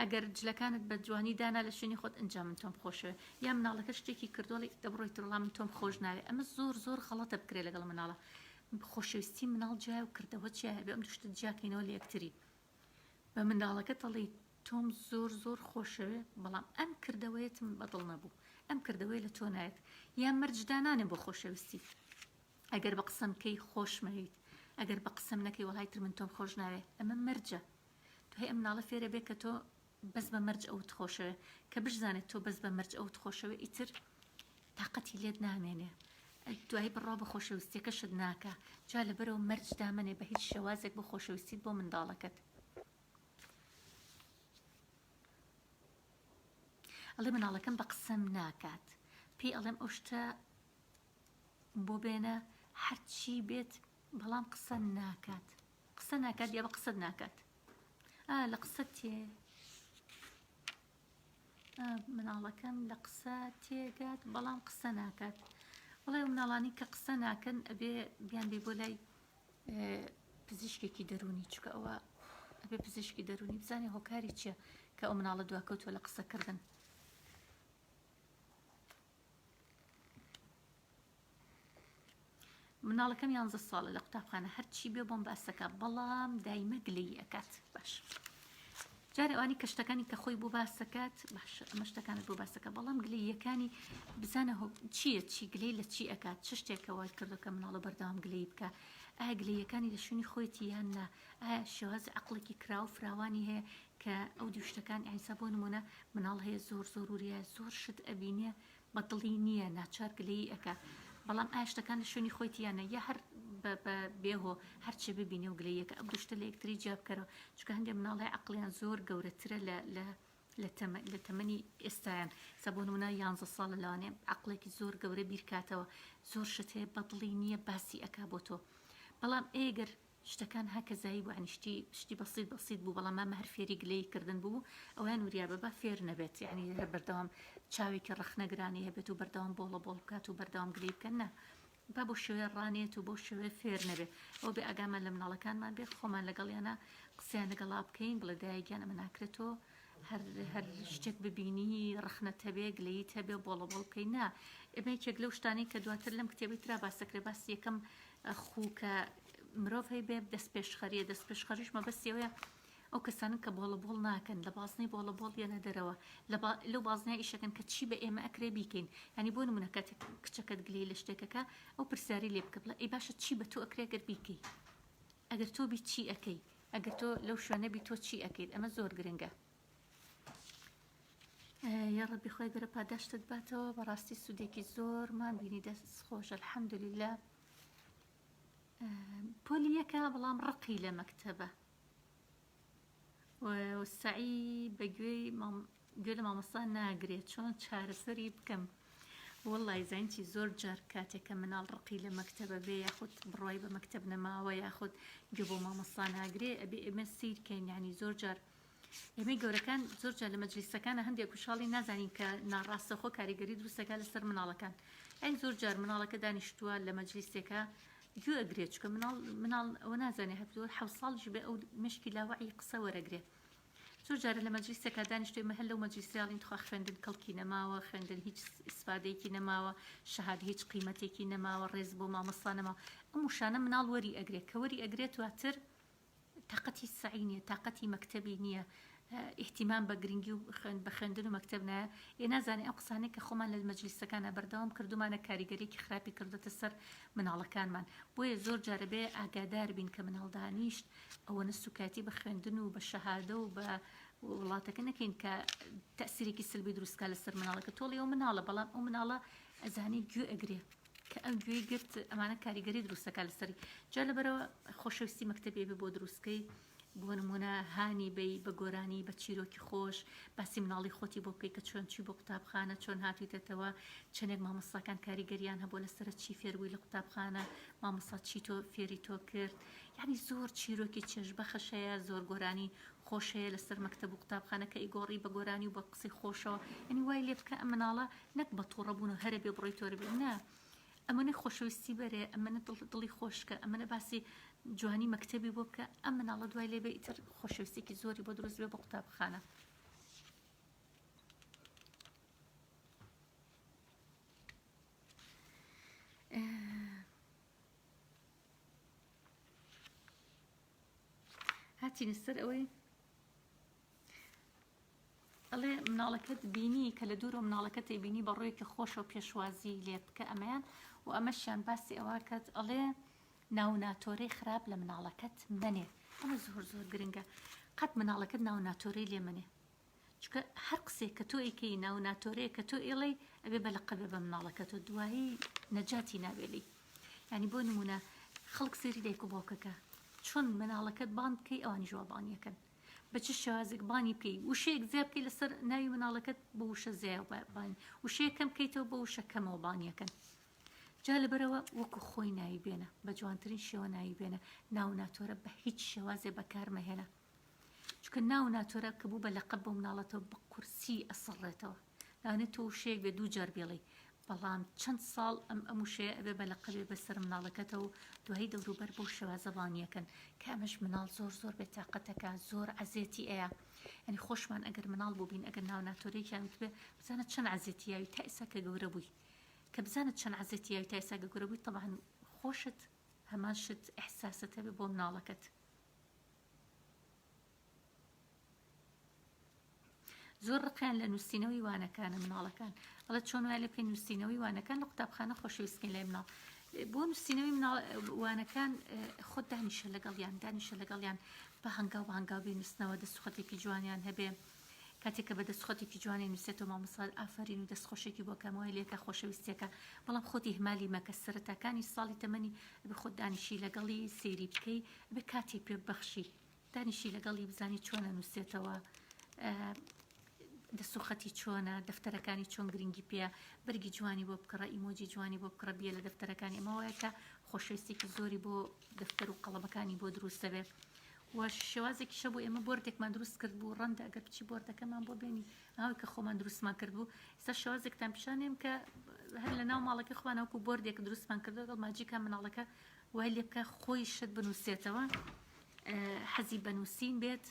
ئەگەر جلەکانت بە جوانی دانا لە شوێنی خۆت ئەنجا من تۆم خۆشەوێ، یا مناڵەکە شتێکی کردوڵی دەبڕۆی تڕڵا من تۆم خۆش ناوێ. ئەمە زۆر خەڵەتە بکرێ لەگەڵ مناڵە. خۆشەویستی مناڵ جیا و کردەوە چیا هەبێ، ئەم دوشتت جیاکەینەوە لە یەکتری. بە منداڵەکە دەڵی تۆم زۆر خۆشەوێ، بەڵام ئەم کردەوەیەتم بەدڵ نەبوو، ئەم کردەوەی لە تۆ نایەت، یا مەرجدانانێ بۆ خۆشەویستی. ئەگەر بە قسەمکەی خۆشمەویت، ئەگەر بە قسەم نەکەی وەڵای تر من تۆم خۆش ناوێ، ئەمە مەرجە. دوای ئەم مناڵە فێرە بێ کە تۆ بەس بە مەرج ئەوت خۆشەوێ، کە بشزانێت تۆ بەس بە مەرج ئەوت خۆشەوێ ئیتر تاقەتی لێت نامێنێ، دوای بڕا بە خۆشەویستیەکەشت ناکە. جا لەبەرەوە مەرج دامەنێ بە هیچ شێوازێک بۆ خۆشەویستیت بۆ منداڵەکەت. ئەڵێ مناڵەکەم بە قسەم ناکات، پێی ئەڵێم ئەو شتە بۆ بێنە هەرچی بێت، بەڵام قسە ناکات یا بە قسەت ناکات. لە قسە تێ مناڵەکەم لە قسە تێگات بەڵام قسە ناکات. وڵێ مناڵانی کە قسە ناکەن ئەبێ بیان بێ بۆ لای پزیشکێکی دەرونی، چکە ئەوە ئەبێ پزیشکی دەرونی بزانێ هۆکاری چییە کە ئەو مناڵە دواکەوتووە لە قسەکردن. مناڵەکەم 11 ساڵە لە قوتابخانە، هەرچی بێ بۆم باسەکە، بەڵام دایمە گلەی ئەکات. باش جارێ ئەوانی کە شتەکانی کە خۆی بۆ باسەکات باش، ئەمە شتەکانت بۆ باسەکە، بەڵام گلەیەکانی بزانە چییە، چی گلەی لە چی ئەکات، چ شتێکە وای کردو کە مناڵە بەردەوام گلەی بکە. ئایا گلەیەکانی لە شوێنی خۆیتی یان نا، ئایا شێواز عەقڵێکی کراو فراوانی هەیە کە ئەو دوو شتەکان ئەیسا بۆ نمونە مناڵ هەیە زۆر وریە زۆر شت ئەبینێ بەدڵی نییە ناچار گلەی ئەکا، بەڵام ئایا شتەکان لە شوێنی خۆیتی یانە، یا هەر بێهۆ هەرچی ببینێ و گلەیەکە ئەو دوو شتە لە یەکتری جیا بکەرەوە. چونکە هەندێک مناڵی عەقڵیان زۆر گەورەترە لە تەمەنی ئێستایان، سە بۆ نمونە 11 ساڵە لەوانێ عەقڵێکی زۆر گەورە بیرکاتەوە، زۆر شت هەیە بەدڵی نییە باسی ئەکا بۆ تۆ. بەڵام ئێگەر شتەکان هەکەزایی بوو، شتی بەسیط بوو، بەڵام ئەمە هەر فێری گلەی کردن بوو، ئەویان وریا بە فێر نەبێت، یعنی بەردەوام چاوێکی ڕەخنەگرانی هەبێت و بەردەوام بۆڵە بکات و بەردەوام گلەی بکەن، نە با بۆ شوێ ڕانێت و بۆ شوێ فێر نەبێت. ئەو بێ ئاگامان لە مناڵەکانمان بێت، خۆمان لەگەڵیانە قسەیان لەگەڵا بکەین، بڵێ دایکیان ئەمە ناکرێتەوە، هەر شتێک ببینی ڕخنەتە بێ گلەیت هەبێ بۆڵە بۆڵکەی نا ئێمە یەکێک لەو شتانەی کە دواتر لەم کتێبی ترا باسەکرێ باس یەکەم خووکە مرۆڤ هەیە بێ دەست پێشخەریە دەست پێشخەریش مەبەستیەوەیە ئەو کەسانن کە بۆڵە بۆڵ ناکەن لە بازنەی بۆڵە بۆڵ یەنە دەرەوە لەو بازنای ئیشەکەن کە چی بە ئێمە ئەکرێ بیکەین ینی بۆ نمونە کاتێک کچەکەت گلەی لە شتێکەکە ئەو پرسیاری لێ بکە بڵێ ئەی باشە چی بە تۆ ئەکرێ گەر بیکەی ئەگەر تۆ بی چی ئەەکەی ئەگەر تۆ لەو شوێنە بی تۆ چی ئەەکەیت ئەمە زۆر گرنگە یا ڕەبی خۆی گەرە پاداشتت باتەوە بەڕاستی سوودێکی زۆرمان بینی دەست خۆش الحەمدولله پۆلی یەکە بەڵام ڕقی لە مەکتەبە سعی بەگوێی گوێ لە مامۆستا ناگرێت چۆن چارەسەری بکەم وەڵڵای زانیی زۆر جار کاتێکە مناڵ ڕقی لە مەکتەبە بێ یاخود بڕای بە مەکتەب نەماوە یاخود گوێ بۆ مامۆستا ناگرێ ئەبێ ئێمە سیرکەین یعنی زۆر جار ئێمەی گەورەکان زۆر جار لە مەجلیسەکانە هەندێک کوشاڵی نازانین کە ناڕاستەخۆ کاریگەری دروستەکە لەسەر مناڵەکان ئەی زۆر جار مناڵەکە دانیشتووە لە مەجلیسێکە گوێ ئەگرێت چکە مناڵ ئەوە نازانێ هەفتووە حەوت ساڵیش بێ ئەو مشکی لاوەعی قسە وەرەگرێ زۆر جارە لە مەجلیسێکە دانیشتوی مەهەل لەو مەجلیسیاڵین تخوا خوێندن کەڵکی نەماوە خوێندن هیچ ئیسفادەیەکی نەماوە شەهاد هیچ قیمەتێکی نەماوە ڕێز بۆ مامۆستا نەماوە ئەم وشانە مناڵ وەری ئەگرێت کە وەری ئەگرێت واتر تااقەتی سعی نییە تااقەتی مەکتەبی نییە احتیمان بە گرنگی و بە خوێندن و مەکتەب نایە ئێ نازانێ ئەو قسانەی کە خۆمان لە مەجلیسەکانە بەردەوام کردومانە کاریگەریەکی خراپی کردوتە سەر مناڵەکانمان بۆیە زۆر جارە بێ ئاگادار بین کە مناڵ دانیشت ئەوەنە سوکاتی بە خوێندن و بە شەهادە و بە وڵاتەکە نەکەین کە تەسیرێکی سلبی دروستکە لەسەر مناڵەکە تۆڵی ئەو مناڵە بەڵام ئەو مناڵە ئەزانی گوێ ئەگرێ کە ئەم گوێی گرت ئەمانە کاریگەری دروستەکە لەسەری جا لەبەرەوە خۆشەویستی مەکتەبێ بۆ دروستکەی بۆ نمونە هانی بی بە گۆرانی بە چیرۆکی خۆش باسی مناڵی خۆتی بۆ بکەی کە چۆن چی بۆ قوتابخانە چۆن هاتوویتەوە چەندێک مامۆستاکان کاریگەریان هەبوو لەسەر چی فێربووی لە قوتابخانە مامۆستا چی تۆ فێری تۆ کرد یعنی زۆر چیرۆکی چێژبەخەشەیە زۆر گۆرانی خۆشەیە لەسەر مەکتەب و قوتابخانە کە ئیگۆڕی بە گۆرانی و بە قسەی خۆشەوە ینی وای لێ بکە ئەم مناڵە نەک بە تووڕەبوون و هەرە بێ بڕۆی تۆرە بێ نە ئەمەنە خۆشەویستی بەرێ ئەمەنە دڵی خۆشکە ئەمەنە باسی جوانی مەکتەبی بۆ بکە ئەم مناڵە دوای لێ بێ ئیتر خۆشەویستێکی زۆری بۆ دروست بێ بە قوتابخانە هاتینە سەر ئەوەی ئەڵێ مناڵەکەت بینی کە لە دوورە مناڵەکە تێبینی بە ڕۆیەکی خۆشە و پێشوازی لێ بکە ئەمەیان و ئەمەشیان باسی ئەوەکەت ئەڵێ ناو ناتۆرەی خراپ لە مناڵەکەت منێ ئەمە زۆر زۆر گرنگە قەت مناڵەکەت ناو ناتۆرەی لێ منێ چکە هەر قسێک کە تۆ ئەیکەی ناو ناتۆرەیە کە تۆ ئێڵێ ئەبێ بەلەقەبێ بە مناڵەکەت و دوایی نەجاتی نابێلی ینی بۆ نمونە خەڵک سێری دایک و باوکەکە چۆن مناڵەکەت بان بکەی ئەوانی ژوابانیەکەن بە چ شێوازێک بانی بکەی وشەیەک زیاد بکەی لەسەر ناوی مناڵەکەت بە وشە زیاد بانی وشەیە کەم بکەیتەوە بە وشە کەمەوە بانیەکەن جا لەبەرەوە وەکو خۆی ناوی بێنە بە جوانترین شێوە ناوی بێنە ناو ناتۆرە بە هیچ شێوازێ بەکارمەهێنە چکە ناو ناتۆرە کە بوو بە لەقەب بە مناڵەتەوە بە قورسی ئەسڕێتەوە لەوانێت تۆ وشەیەک بێ دوو جار بێڵی بەڵام چەند ساڵ ئەم وشەیە ئەبێ بە لەقەبێ بەسەر مناڵەکەتەوە و دوایی دەوروبەر بۆ شێوازە بانیەکەن کە ئەمەش مناڵ زۆر زۆر بێتاقەتەکە زۆر عەزێتی ئەیە ینی خۆشمان ئەگەر مناڵ بوو بین ئەگەر ناو ناتۆرەیەکیان بێ بزانە چەند عەزێتیاوی تا ئێستا کە گەورە بووی کە بزانت چەند عەزێتیاوی تا ئێستا کە گەورە بووی طبعاً خۆشت هەمان شت ئیحساسەت هەبێ بۆ مناڵەکەت زۆر ڕقیان لە نووسینەوەی وانەکانە مناڵەکان ئەڵە چۆن وای لە پێی نووسینەوەی وانەکان لە قوتابخانە خۆشەویستکەین لای مناڵ بۆ نووسینەوەی وانەکان خۆت دانیشە لەگەڵیان بە هەنگاو بە هەنگاو بینووسنەوە دەستخۆتێکی جوانیان هەبێ کاتێککە بە دەستخۆتێکی جوانی نووسێتەوە مامۆستا ئافرین و دەستخۆشێکی بۆ کەمەوەی لێکە خۆشەویستێکە بەڵام خۆتی هەمالی مەکە سەرەتاکانی ساڵی تەمەنی بە خۆت دانیشی لەگەڵی سێری بکەی بە کاتی پێ بەخشی دانیشی لەگەڵی بزانی چۆنە نووسێتەوە دەسوخەتی چۆنە دەفتەرەکانی چۆن گرنگی پێە بەرگی جوانی بۆ بکڕە ئیمۆجی جوانی بۆ بکڕە بیە لە دەفتەرەکانی ئەمەوەیەکە خۆشەویستێکی زۆری بۆ دەفتەر و قەڵەبەکانی بۆ دروستە بێ و شێوازێکی شە بۆ ئێمە بۆردێکمان دروست کرد بوو ڕەندا ئەگەر بچی بۆردەکەمان بۆ بێنی ئەوەی کە خۆمان دروستمان کرد بوو ئێستا شێوازێکتان پیشانێم کە هەر لە ناو ماڵەکەی خۆمانەوەکو بۆردێک دروستمان کردو لەگەڵ ماجیکە مناڵەکە وای لێ بکە خۆی شت بنووسێتەوە حەزی بەنووسین بێت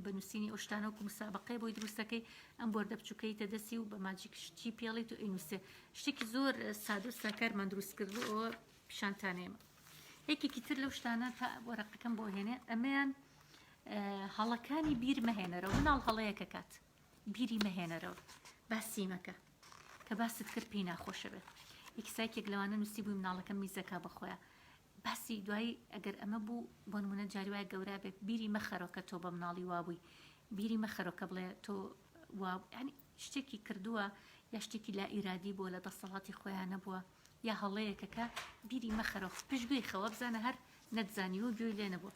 بنووسینی ئەو شتانە وەکو مسابقەی بۆی دروستەکەی ئەم بۆردە بچووکەی تەدەسی و بە ماجیک شتی پێڵێت و ئەینووسێ شتێکی زۆر سادە و ساکارمان دروست کردو ئەوە پیشانتانێمە. یەکێکی تر لەو شتانە تا وەرەقەکەم بۆ هێنێ ئەمەیان هەڵەکانی بیر مەهێنەرەوە مناڵ هەڵەیەکە کات بیری مەهێنەرەوە باسی مەکە کە باست کرد پێی ناخۆشە بێت یەکسایکێک لەوانە نووسی بووی مناڵەکە میزەکە بەخۆیە باسی دوایی ئەگەر ئەمە بوو بۆ نمونە جاری وایە گەورە بێت بیری مەخەرەوە کە تۆ بە مناڵی وابووی بیری مەخەرەوە کە بڵێ تۆ ینی شتێکی کردووە یا شتێکی لا ئیرادی بۆ لە دەسەڵاتی خۆیان نەبووە یا هەڵەیەکەکە بیری مەخەرەوە پێشگوێی خەوە بزانە هەر نەتزانیوە گوێی لێ نەبووە.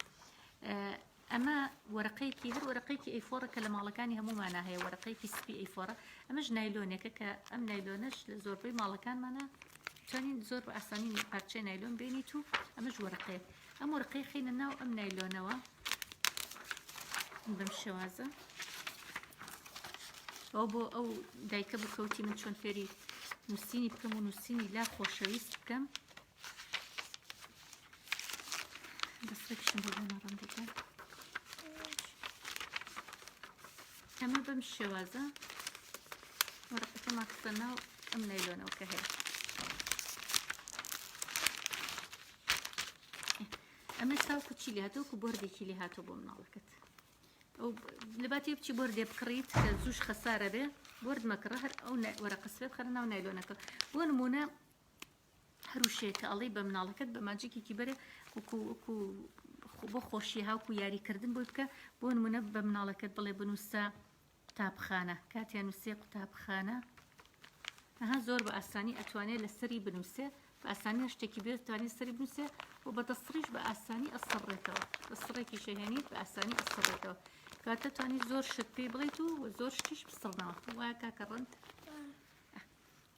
ئەمە وەرەقەیەکی هەر وەرەقەیەکی ئەیفۆڕە کە لە ماڵەکانی هەمومانە هەیە وەرەقەیەکی سپی ئەیفۆڕە ئەمەش نایلۆنێکە کە ئەم نایلۆنەش لە زۆربەی ماڵەکانمانە توانین زۆر بە ئاسانی پارچەی نایلۆن بینیت و ئەمەش وەرەقەیە ئەم وەرەقەی خینە ناو ئەم نایلۆنەوە بەم شێوازە ئەو بۆ ئەو دایکە بکەوتی من چۆن فێری نووسینی بکەم و نووسینی لا خۆشەویست بکەم دەستێکشم بۆ بەناڕەم دەکەم ئەمە بەم شێوازە وەرەقەکەمان خستە ناو ئەم نایلۆنەوە کە هەیە ئەمە تاوکو چی لێ هاتەوە و بۆردێکی لێ هاتەوە بۆ مناڵەکەت ئەو لەباتی بچی بۆردێ بکڕیت کە زووش خەسارە بێ بۆرد مەکڕە هەر ئەو وەرەقە سپێ بخەرە ناو نایلۆنەکە بۆ نمونە هەروشەیە کە ئەڵێی بە مناڵەکەت بە ماجیکێکی بەرێ وەکو بۆ خۆشی هاوکو یاریکردن بۆی بکە بۆ نمونە بە مناڵەکەت بڵێ بنووسە قوتابخانە کاتیان نووسێ قوتابخانە ئەها زۆر بە ئاسانی ئەتوانێت لەسەری بنووسێ بە ئاسانی شتێکی بێت توانێت سەری بنووسێ و بە دەستڕیش بە ئاسانی ئەسڕێتەوە دەستڕێکی شەهێنیت بە ئاسانی ئەسڕێتەوە کاتە توانیت زۆر شت پێی بڵێیت و زۆر شتیش بسڕنەوە وایە کاکە ڕەند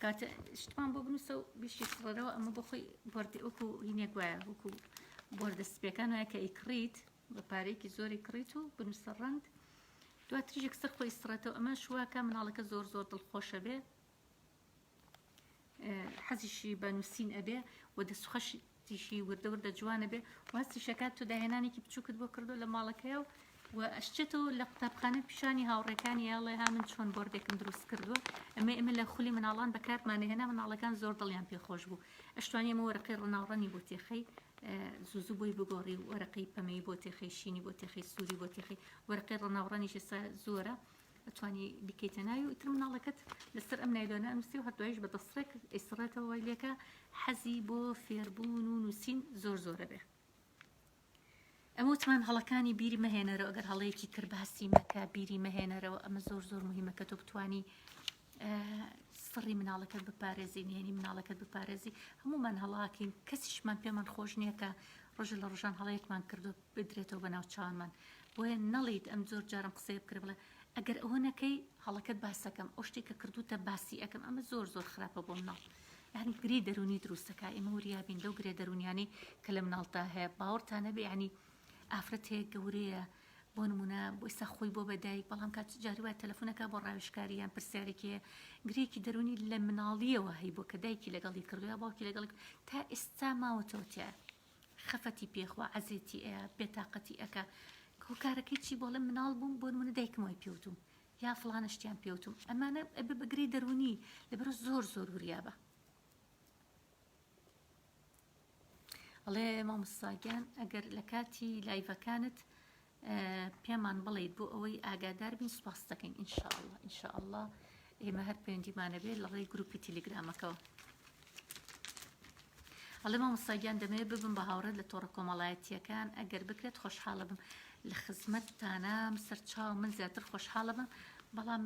کاتە شتمان بۆ بنووسە و بیشی سڕەرەوە ئەمە بۆ خۆی بۆردی وەکو هینێک وایە وەکو بۆردە سپیەکان وایە کە ئیکڕیت بە پارەیەکی زۆری کڕیت و بنووسە ڕەند دواتریش یەکسەر خۆی سڕێتەوە ئەمە شوواکە مناڵەکە زۆر زۆر دڵخۆشە بێ حەزیشی بە نووسین ئەبێ و دەسوخەشتیشی وردە وردە جوانە بێ واستی شەکات تو داهێنانێکی بچووکت بۆ کردو لە ماڵەکەیە و ئەشتێتەوە لە قوتابخانە پیشانی هاوڕێکانی یاڵێ ها من چۆن بۆردێکم دروست کردووە ئەمە لە خولی مناڵان بەکارمانەهێنا مناڵەکان زۆر دڵیان پێخۆش بوو ئەشتوانی ئەمە وەرەقەی ڕەناوڕەنی بۆ تێخەی زوو بۆی بگۆڕی و وەرەقەی پەمەی بۆ تێخەی شینی بۆ تێخەی سووری بۆ تێخەی وەرەقەی ڕەناوڕەنیش ئێستا زۆرە ئەتوانی بکەیتە ناوی و ئیتر مناڵەکەت لەسەر ئەم نایلۆنە نووسی و هەردوایش بە دەستڕێک ئیسڕێتەوە وای لێکە حەزی بۆ فێربوون و نووسین زۆر زۆرە بێ ئەمە وتمان هەڵەکانی بیری مەهێنەرەوە ئەگەر هەڵەیەکی کرد باسی مەکە بیری مەهێنەرەوە ئەمە زۆر زۆر مهمە کە تۆ بتوانی سڕی مناڵەکەت بپارێزی نهێنی مناڵەکەت بپارێزی هەمومان هەڵاکەین کەسیشمان پێمان خۆش نییە کە ڕۆژە لە ڕۆژان هەڵەیەکمان کردو بدرێتەوە بەناو چاوانمان بۆیە نەڵیت ئەم زۆر جارم قسەی بکرد بڵێ ئەگەر ئەوە نەکەی هەڵەکەت باسەکەم ئەو شتێک کە کردوتە باسی ئەەکەم ئەمە زۆر زۆر خراپە بۆ مناڵ یعنی گرێ دەرونی دروستەکە ئێمە وریابین لەو گرێ دەرونیانی کە لە مناڵتا هەیە باوەڕتان نەبێ ینی ئافرەت هەیە گەورەیە بۆ نمونە بۆ ئێستا خۆی بۆ بەدایک بەڵام کات جاری وایە تەلەفۆنەکە بۆ ڕاوێژکاریان پرسیارێکیە گرێکی دەرونی لە مناڵیەوە هەی بۆ کە دایکی لەگەڵی کردووە باوکی لەگەڵ تا ئێستا ماوەتەوە خەفەتی پێخوا عەزێتی ئەیە بێتاقەتی ئەکا کارەکەی چی بۆ لە مناڵ بووم بۆ نمونە دایکم وای پێوتم یا فڵانە شتیان پێوتم ئەمانە ئەبێ بە گرێ دەرونی لەبەرە زۆر زۆر وریابە ئەڵێ مامۆستاگیان ئەگەر لە کاتی لایڤەکانت پێمان بڵێیت بۆ ئەوەی ئاگادار بین سوپاس دەکەین ئینشاءالله ئینشاءالله ئێمە هەر پەیوەندیمانە بێت لە ڕێی گروپی تیلگرامەکەەوە ئەڵێ مامۆستاگیان دەمەوێت ببم بە هاوڕێت لە تۆڕە کۆمەڵایەتیەکان ئەگەر بکرێت خۆشحاڵە بم لە خزمەتتانە سەرچاو من زیاتر خۆشحاڵە بم بەڵام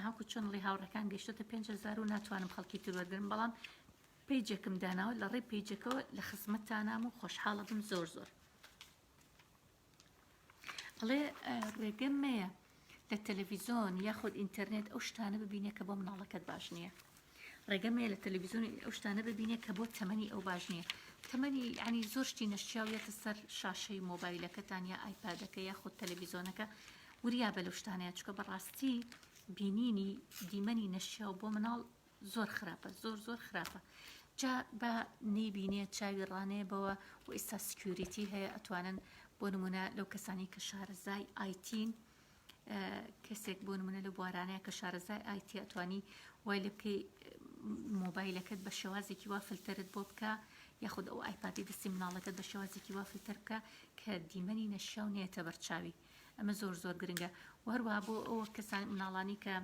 هاکو چۆن ڵێ هاوڕەکان گەیشتە 5,000 و ناتوانم خەڵکی تر وەرگرم بەڵام پیجێکم داناوە لە ڕێی پیجەکەەوە لە خزمەتتانام و خۆشحاڵە بم زۆر زۆر ئەڵێ ڕێگەم مەیە لە تەلەڤیزۆن یاخود ئینتەرنێت ئەو شتانە ببینێ کە بۆ مناڵەکەت باش نییە ڕێگەمەیە لە تەلەڤیزۆن ئەو شتانە ببینێ کە بۆ تەمەنی ئەو باش نییە تەمەنی ینی زۆر شتی نەشیاویەتە سەر شاشەی مۆبایلەکەتان یا ئایپادەکە یاخود تەلەڤیزۆنەکە وریا بە لەو شتانەیە چکە بەڕاستی بینینی دیمەنی نەشیاو بۆ مناڵ زۆر خراپە زۆر زۆر خراپە جا بە نەیبینێت چاوی ڕانەیە بەوە و ئێستا سکیوریتی هەیە ئەتوانن بۆ نمونە لەو کەسانی کە شارەزای ئایتین کەسێک بۆ نمونە لە بوارانەیە کە شارەزای ئایتی ئەتوانی وای لێ بکەی مۆبایلەکەت بە شێوازێکی وا فلترت بۆ بکە یاخود ئەو ئایپادی دەستی مناڵەکەت بە شێوازێکی وا فلتر بکە کە دیمەنی نەشیاو نێتە بەرچاوی ئەمە زۆر گرنگە وهروە بۆ ئەوە کەسان مناڵانی کە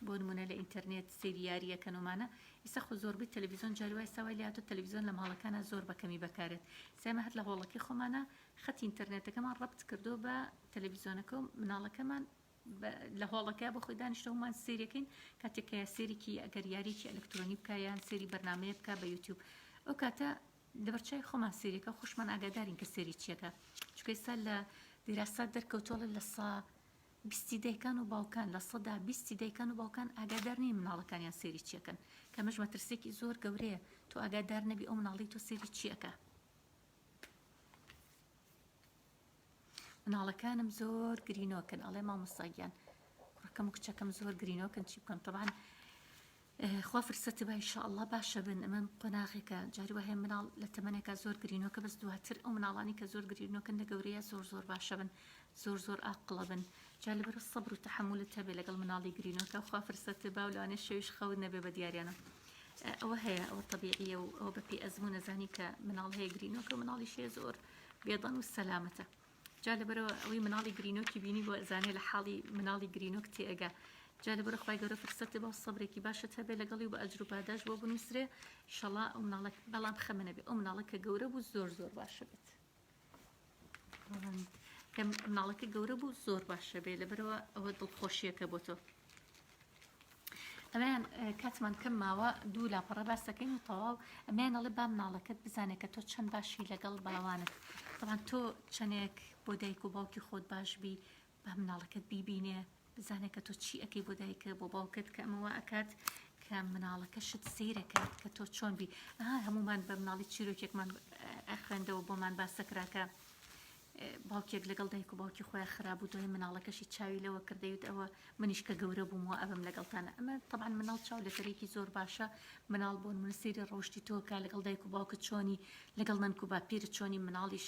بۆ نمونە لە ئینتەرنێت سێری یاریەکەنۆمانە ئێستا خۆ زۆربەی تەلەڤیزۆن جاروای ساوای لاتۆ تەلەڤیزۆن لە ماڵەکانە زۆر بەکەمی بەکارێت سێمە هەر لە هۆڵەکەی خۆمانە خەتی ئینتەرنێتەکەمان ڕەبت کردو بە تەلەڤیزۆنەکە و مناڵەکەمان لە هۆڵەکە بۆ خۆی دانیشتەوەمان سێریەکەین کاتێکە سێریکی ئەگەر یاریکی ئەلکترۆنی بکە یان سێری بەرنامەیە بکە بە یوتیوب ئەو کاتە لەبەرچای خۆمان سێریەکە خۆشمان ئاگادارین کە سێری چیەکە چونکە ئێستا لە دیراسات دەرکەوتۆڵە لە سا بیستی دایکان و باوکان لە سەدا بیستی دایکان و باوکان ئاگادار نین مناڵەکانیان سێری چیەکەن کەمەش مەترسێکی زۆر گەورەیە تۆ ئاگادار نەبی ئەو مناڵی تۆ سێری چیەکە مناڵەکانم زۆر گرینۆکن ئەڵێ مامۆستاگیان کوڕەکەم و کچەکەم زۆر گرینۆکن چی بکەم طبعاً خوا فرسەتی با ئینشاءالله باشە بن ئەمە قۆناغێکە جاری وهەیە مناڵ لە تەمەنێکە زۆر گرینۆکە بەس دواتر ئەو مناڵانی کە زۆر گرینۆکن لە گەورەیە زۆر باشە بن زۆر ئاقڵە بن جا لەبەرە سەبر و تەحملت هەبێ لەگەڵ مناڵی گرینۆکە خوا فرسەتی با و لەوانەیە شەویش خەوت نەبێ بە دیاریانە ئەوە هەیە ئەوە طبیعیە و ئەوە بەپێی ئەزموو نەزانی کە مناڵ هەیە گرینۆکە و مناڵیشێ زۆر بێدەن و سەلامەتە جا لەبەرەوە ئەوەی مناڵی گرینۆکی بینی بۆ ئەزانێ لە حاڵی مناڵی گرینۆک تێئەگا جا لەبەرە خوای گەورە فرسەتی با و سەبرێکی باشت هەبێ لەگەڵی و بە ئەجر و پاداش بۆ بنووسرێ ئینشاءالله ئەو مناڵە بەڵام خەمە نەبێ ئەو مناڵە کە گەورە بوو زۆر باشە بێت کە مناڵەکە گەورە بوو زۆر باشە بێ لەبەرەوە ئەوە دڵخۆشیەکە بۆ تۆ ئەمەیان کاتمان کەم ماوە دوو لاپەڕە باسەکەین و تەواو ئەمەیان ئەڵێ با مناڵەکەت بزانێت کە تۆ چەند باشی لەگەڵ باوانت طبعاً تۆ چەندێک بۆ دایک و باوکی خۆت باش بی با مناڵەکەت بیبینێ بزانێت کە تۆ چی ئەەکەی بۆ دایکە بۆ باوکت کە ئەمەوە ئەکات کە مناڵەکەشت سیرەکات کە تۆ چۆن بی هەمومان بە مناڵی چیرۆکێکمان ئەخوێندەوە بۆمان باسەکراکە باوکێک لەگەڵ دایک و باوکی خۆیان خراپ و دوای مناڵەکەشی چاوی لەوە کردەوت ئەوە منیش کە گەورە بوومەوە ئەبم لەگەڵتانە ئەمە طبعاً مناڵ چاو لەتەرێکی زۆر باشە مناڵ بۆن من سەیری ڕۆشتی تۆکە لەگەڵ دایک و باوکت چۆنی لەگەڵ نەنک و باپیرت چۆنی مناڵیش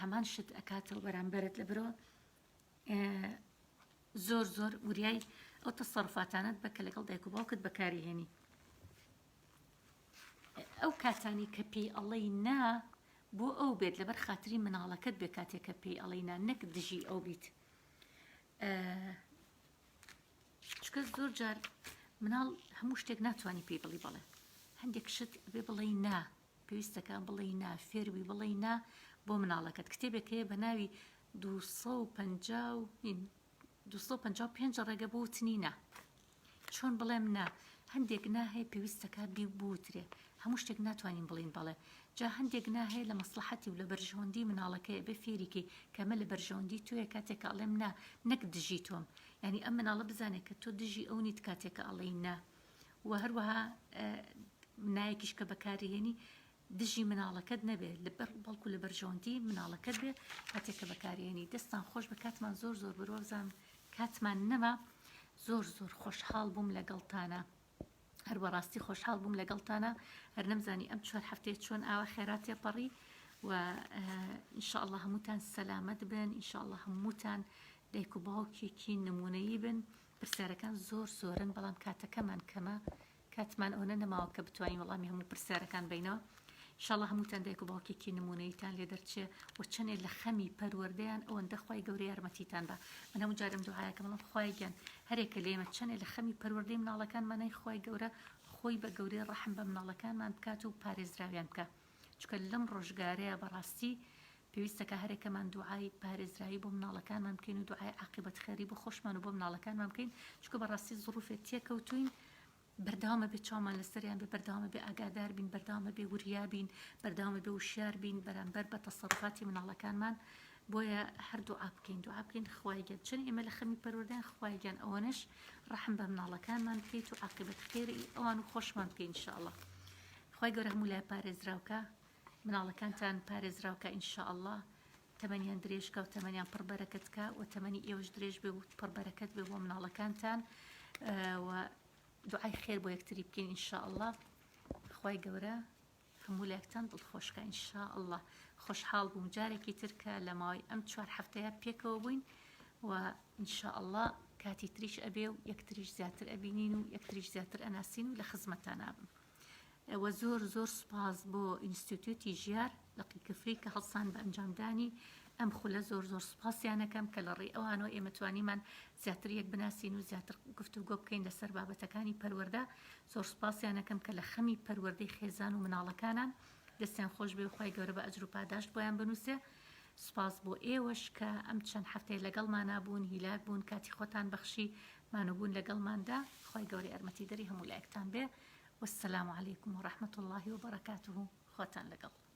هەمان شت ئەکاتەوە بەرامبەرت لەبرەوە زۆر وریای ئەو تەسەڕفاتانت بکە لەگەڵ دایک و باوکت بەکاریهێنی ئەو کاتانی کە پێی ئەڵەی نا بۆ ئەو بێت لەبەر خاتری مناڵەکەت بێ کاتێکە پێی ئەڵەینا نەک دژی ئەو بیت چکە زۆر جار مناڵ هەموو شتێک ناتوانانی پێی بڵی بڵێ هەندێک شت بێ بڵێ نا پێویستەکان بڵێ نا فێروی بڵێ نا بۆ مناڵەکەت کتێبێک هەیە بە ناوی 255 ڕێگە بۆ وتنی نا چۆن بڵێم نا هەندێک ناهەیە پێویستەکە بی بوترێ هەموو شتێک ناتوانین بڵین بڵێ جا هەندێک ناهەیە لە مەسلحەتی و لە بەرژەوەندی مناڵەکەی بێ فێریکی کەمە لە بەرژەوەندی توێ کاتێکە ئەڵێم نا نەک دژی تۆم یعنی ئەم مناڵە بزانێت کە تۆ دژی ئەو نیت کاتێکە ئەڵێی نا و هەروەها نایەکیش کە بەکارهێنی دژی مناڵەکەت نەبێ بەڵکو لە بەرژەوەندی مناڵەکەت بێ کاتێکە بەکارهێنی دەستان خۆش بە کاتمان زۆر بڕوە بزانم کاتمان نەما زۆر خۆشحاڵ بووم لەگەڵتانە هەر بەڕاستی خۆشحاڵ بووم لەگەڵتانە هەر نەمزانی ئەم 4 هەفتەیە چۆن ئاوا خێراتێ پەڕی و ئینشاءالله هەمووتان سەلامەت بن ئینشاءالله هەمووتان دایک و باوکێکی نمونەیی بن پرسیارەکان زۆرن بەڵام کاتەکەمان کەمە کاتمان ئەوە نەماوە کە بتوانین وەڵامی هەموو پرسیارەکان بینەوە ئینشاءالله هەمووتان دایک و باوکێکی نمونەییتان لێ دەرچێ و چەندێ لە خەمی پەروەردەیان ئەوەندە خوای گەورەی یارمەتیتان بە من هەموو جارم دوعایەکە بڵم خوای گیان هەرێکە لێمە چەندێ لە خەمی پەروەردەی مناڵەکانمانەی خوای گەورە خۆی بە گەورەی ڕەحم بە مناڵەکانمان بکات و پارێزراویان بکە چونکە لەم ڕۆژگارەیە بەڕاستی پێویستەکە هەرێکەمان دوعای پارێزراوی بۆ مناڵەکانمان بکەین و دوعای عاقبەت خێری بۆ خۆشمان و بۆ مناڵەکانمان بکەین چونکە بەڕاستی زڕوفێت تێکەوتوین بەردەوامە بێ چاومان لەسەریان بێ بەردەوامە بێ ئاگادار بین بەردەوامە بێ وریا بین بەردەوامە بێ وشیار بین بەرامبەر بە تەسەڕوفاتی مناڵەکانمان بۆیە هەر دوعا بکەین خوای گیان چەند ئێمە لە خەمی پەروەردەیان خوای گیان ئەوانش ڕەحم بە مناڵەکانمان بکەیت و عاقبەت خێری ئەوان و خۆشمان بکەین ئینشاءالله خوای گەورە هەموو لای پارێزراوکە مناڵەکانتان پارێزراوکە ئینشاءالله تەمەنیان درێژکە و تەمەنیان پڕ بەرەکەتکە و تەمەنی ئێوەش درێژ بێ و پڕ بەرەکەت بێ بۆ مناڵەکانتان و دوعای خێر بۆ یەکتری بکەین ئینشاءالله خوای گەورە هەموو لایەکتان دڵخۆشکە ئینشاءالله خۆشحاڵ بووم جارێکی ترکە لە ماوەی ئەم 4 هەفتەیە پێکەوە بووین و ئینشاءالله کاتی تریش ئەبێ و یەکتریش زیاتر ئەبینین و یەکتریش زیاتر ئەناسین و لە خزمەتان نابم. و زۆر سوپاس بۆ ئینستیتوتی ژیار لە قیکفری کە هەڵسان بە ئەنجامدانی ئەم خولە زۆر سوپاسیانەکەم کە لە ڕێی ئەوانەوە ئێمە توانیمان زیاتر یەک بناسین و زیاتر گفتوگۆ بکەین لەسەر بابەتەکانی پەروەردە. زۆر سوپاسیانەکەم کە لە خەمی پەروەردەی خێزان و مناڵەکانان دەستیان خۆش بێ و خی گەورە بە ئەجر و پاداشت بۆیان بنووسێ. سوپاس بۆ ئێوەش کە ئەم چەند هەفتەیە لەگەڵمان بوون، هیلاک بوون، کاتی خۆتان بەخشی مانوبوون لەگەڵماندا. خی گەوری ئەرمەتی دەری هەموو لایەکتان بێ. والسلام عليكم ورحمة الله وبركاته. خوتان لقل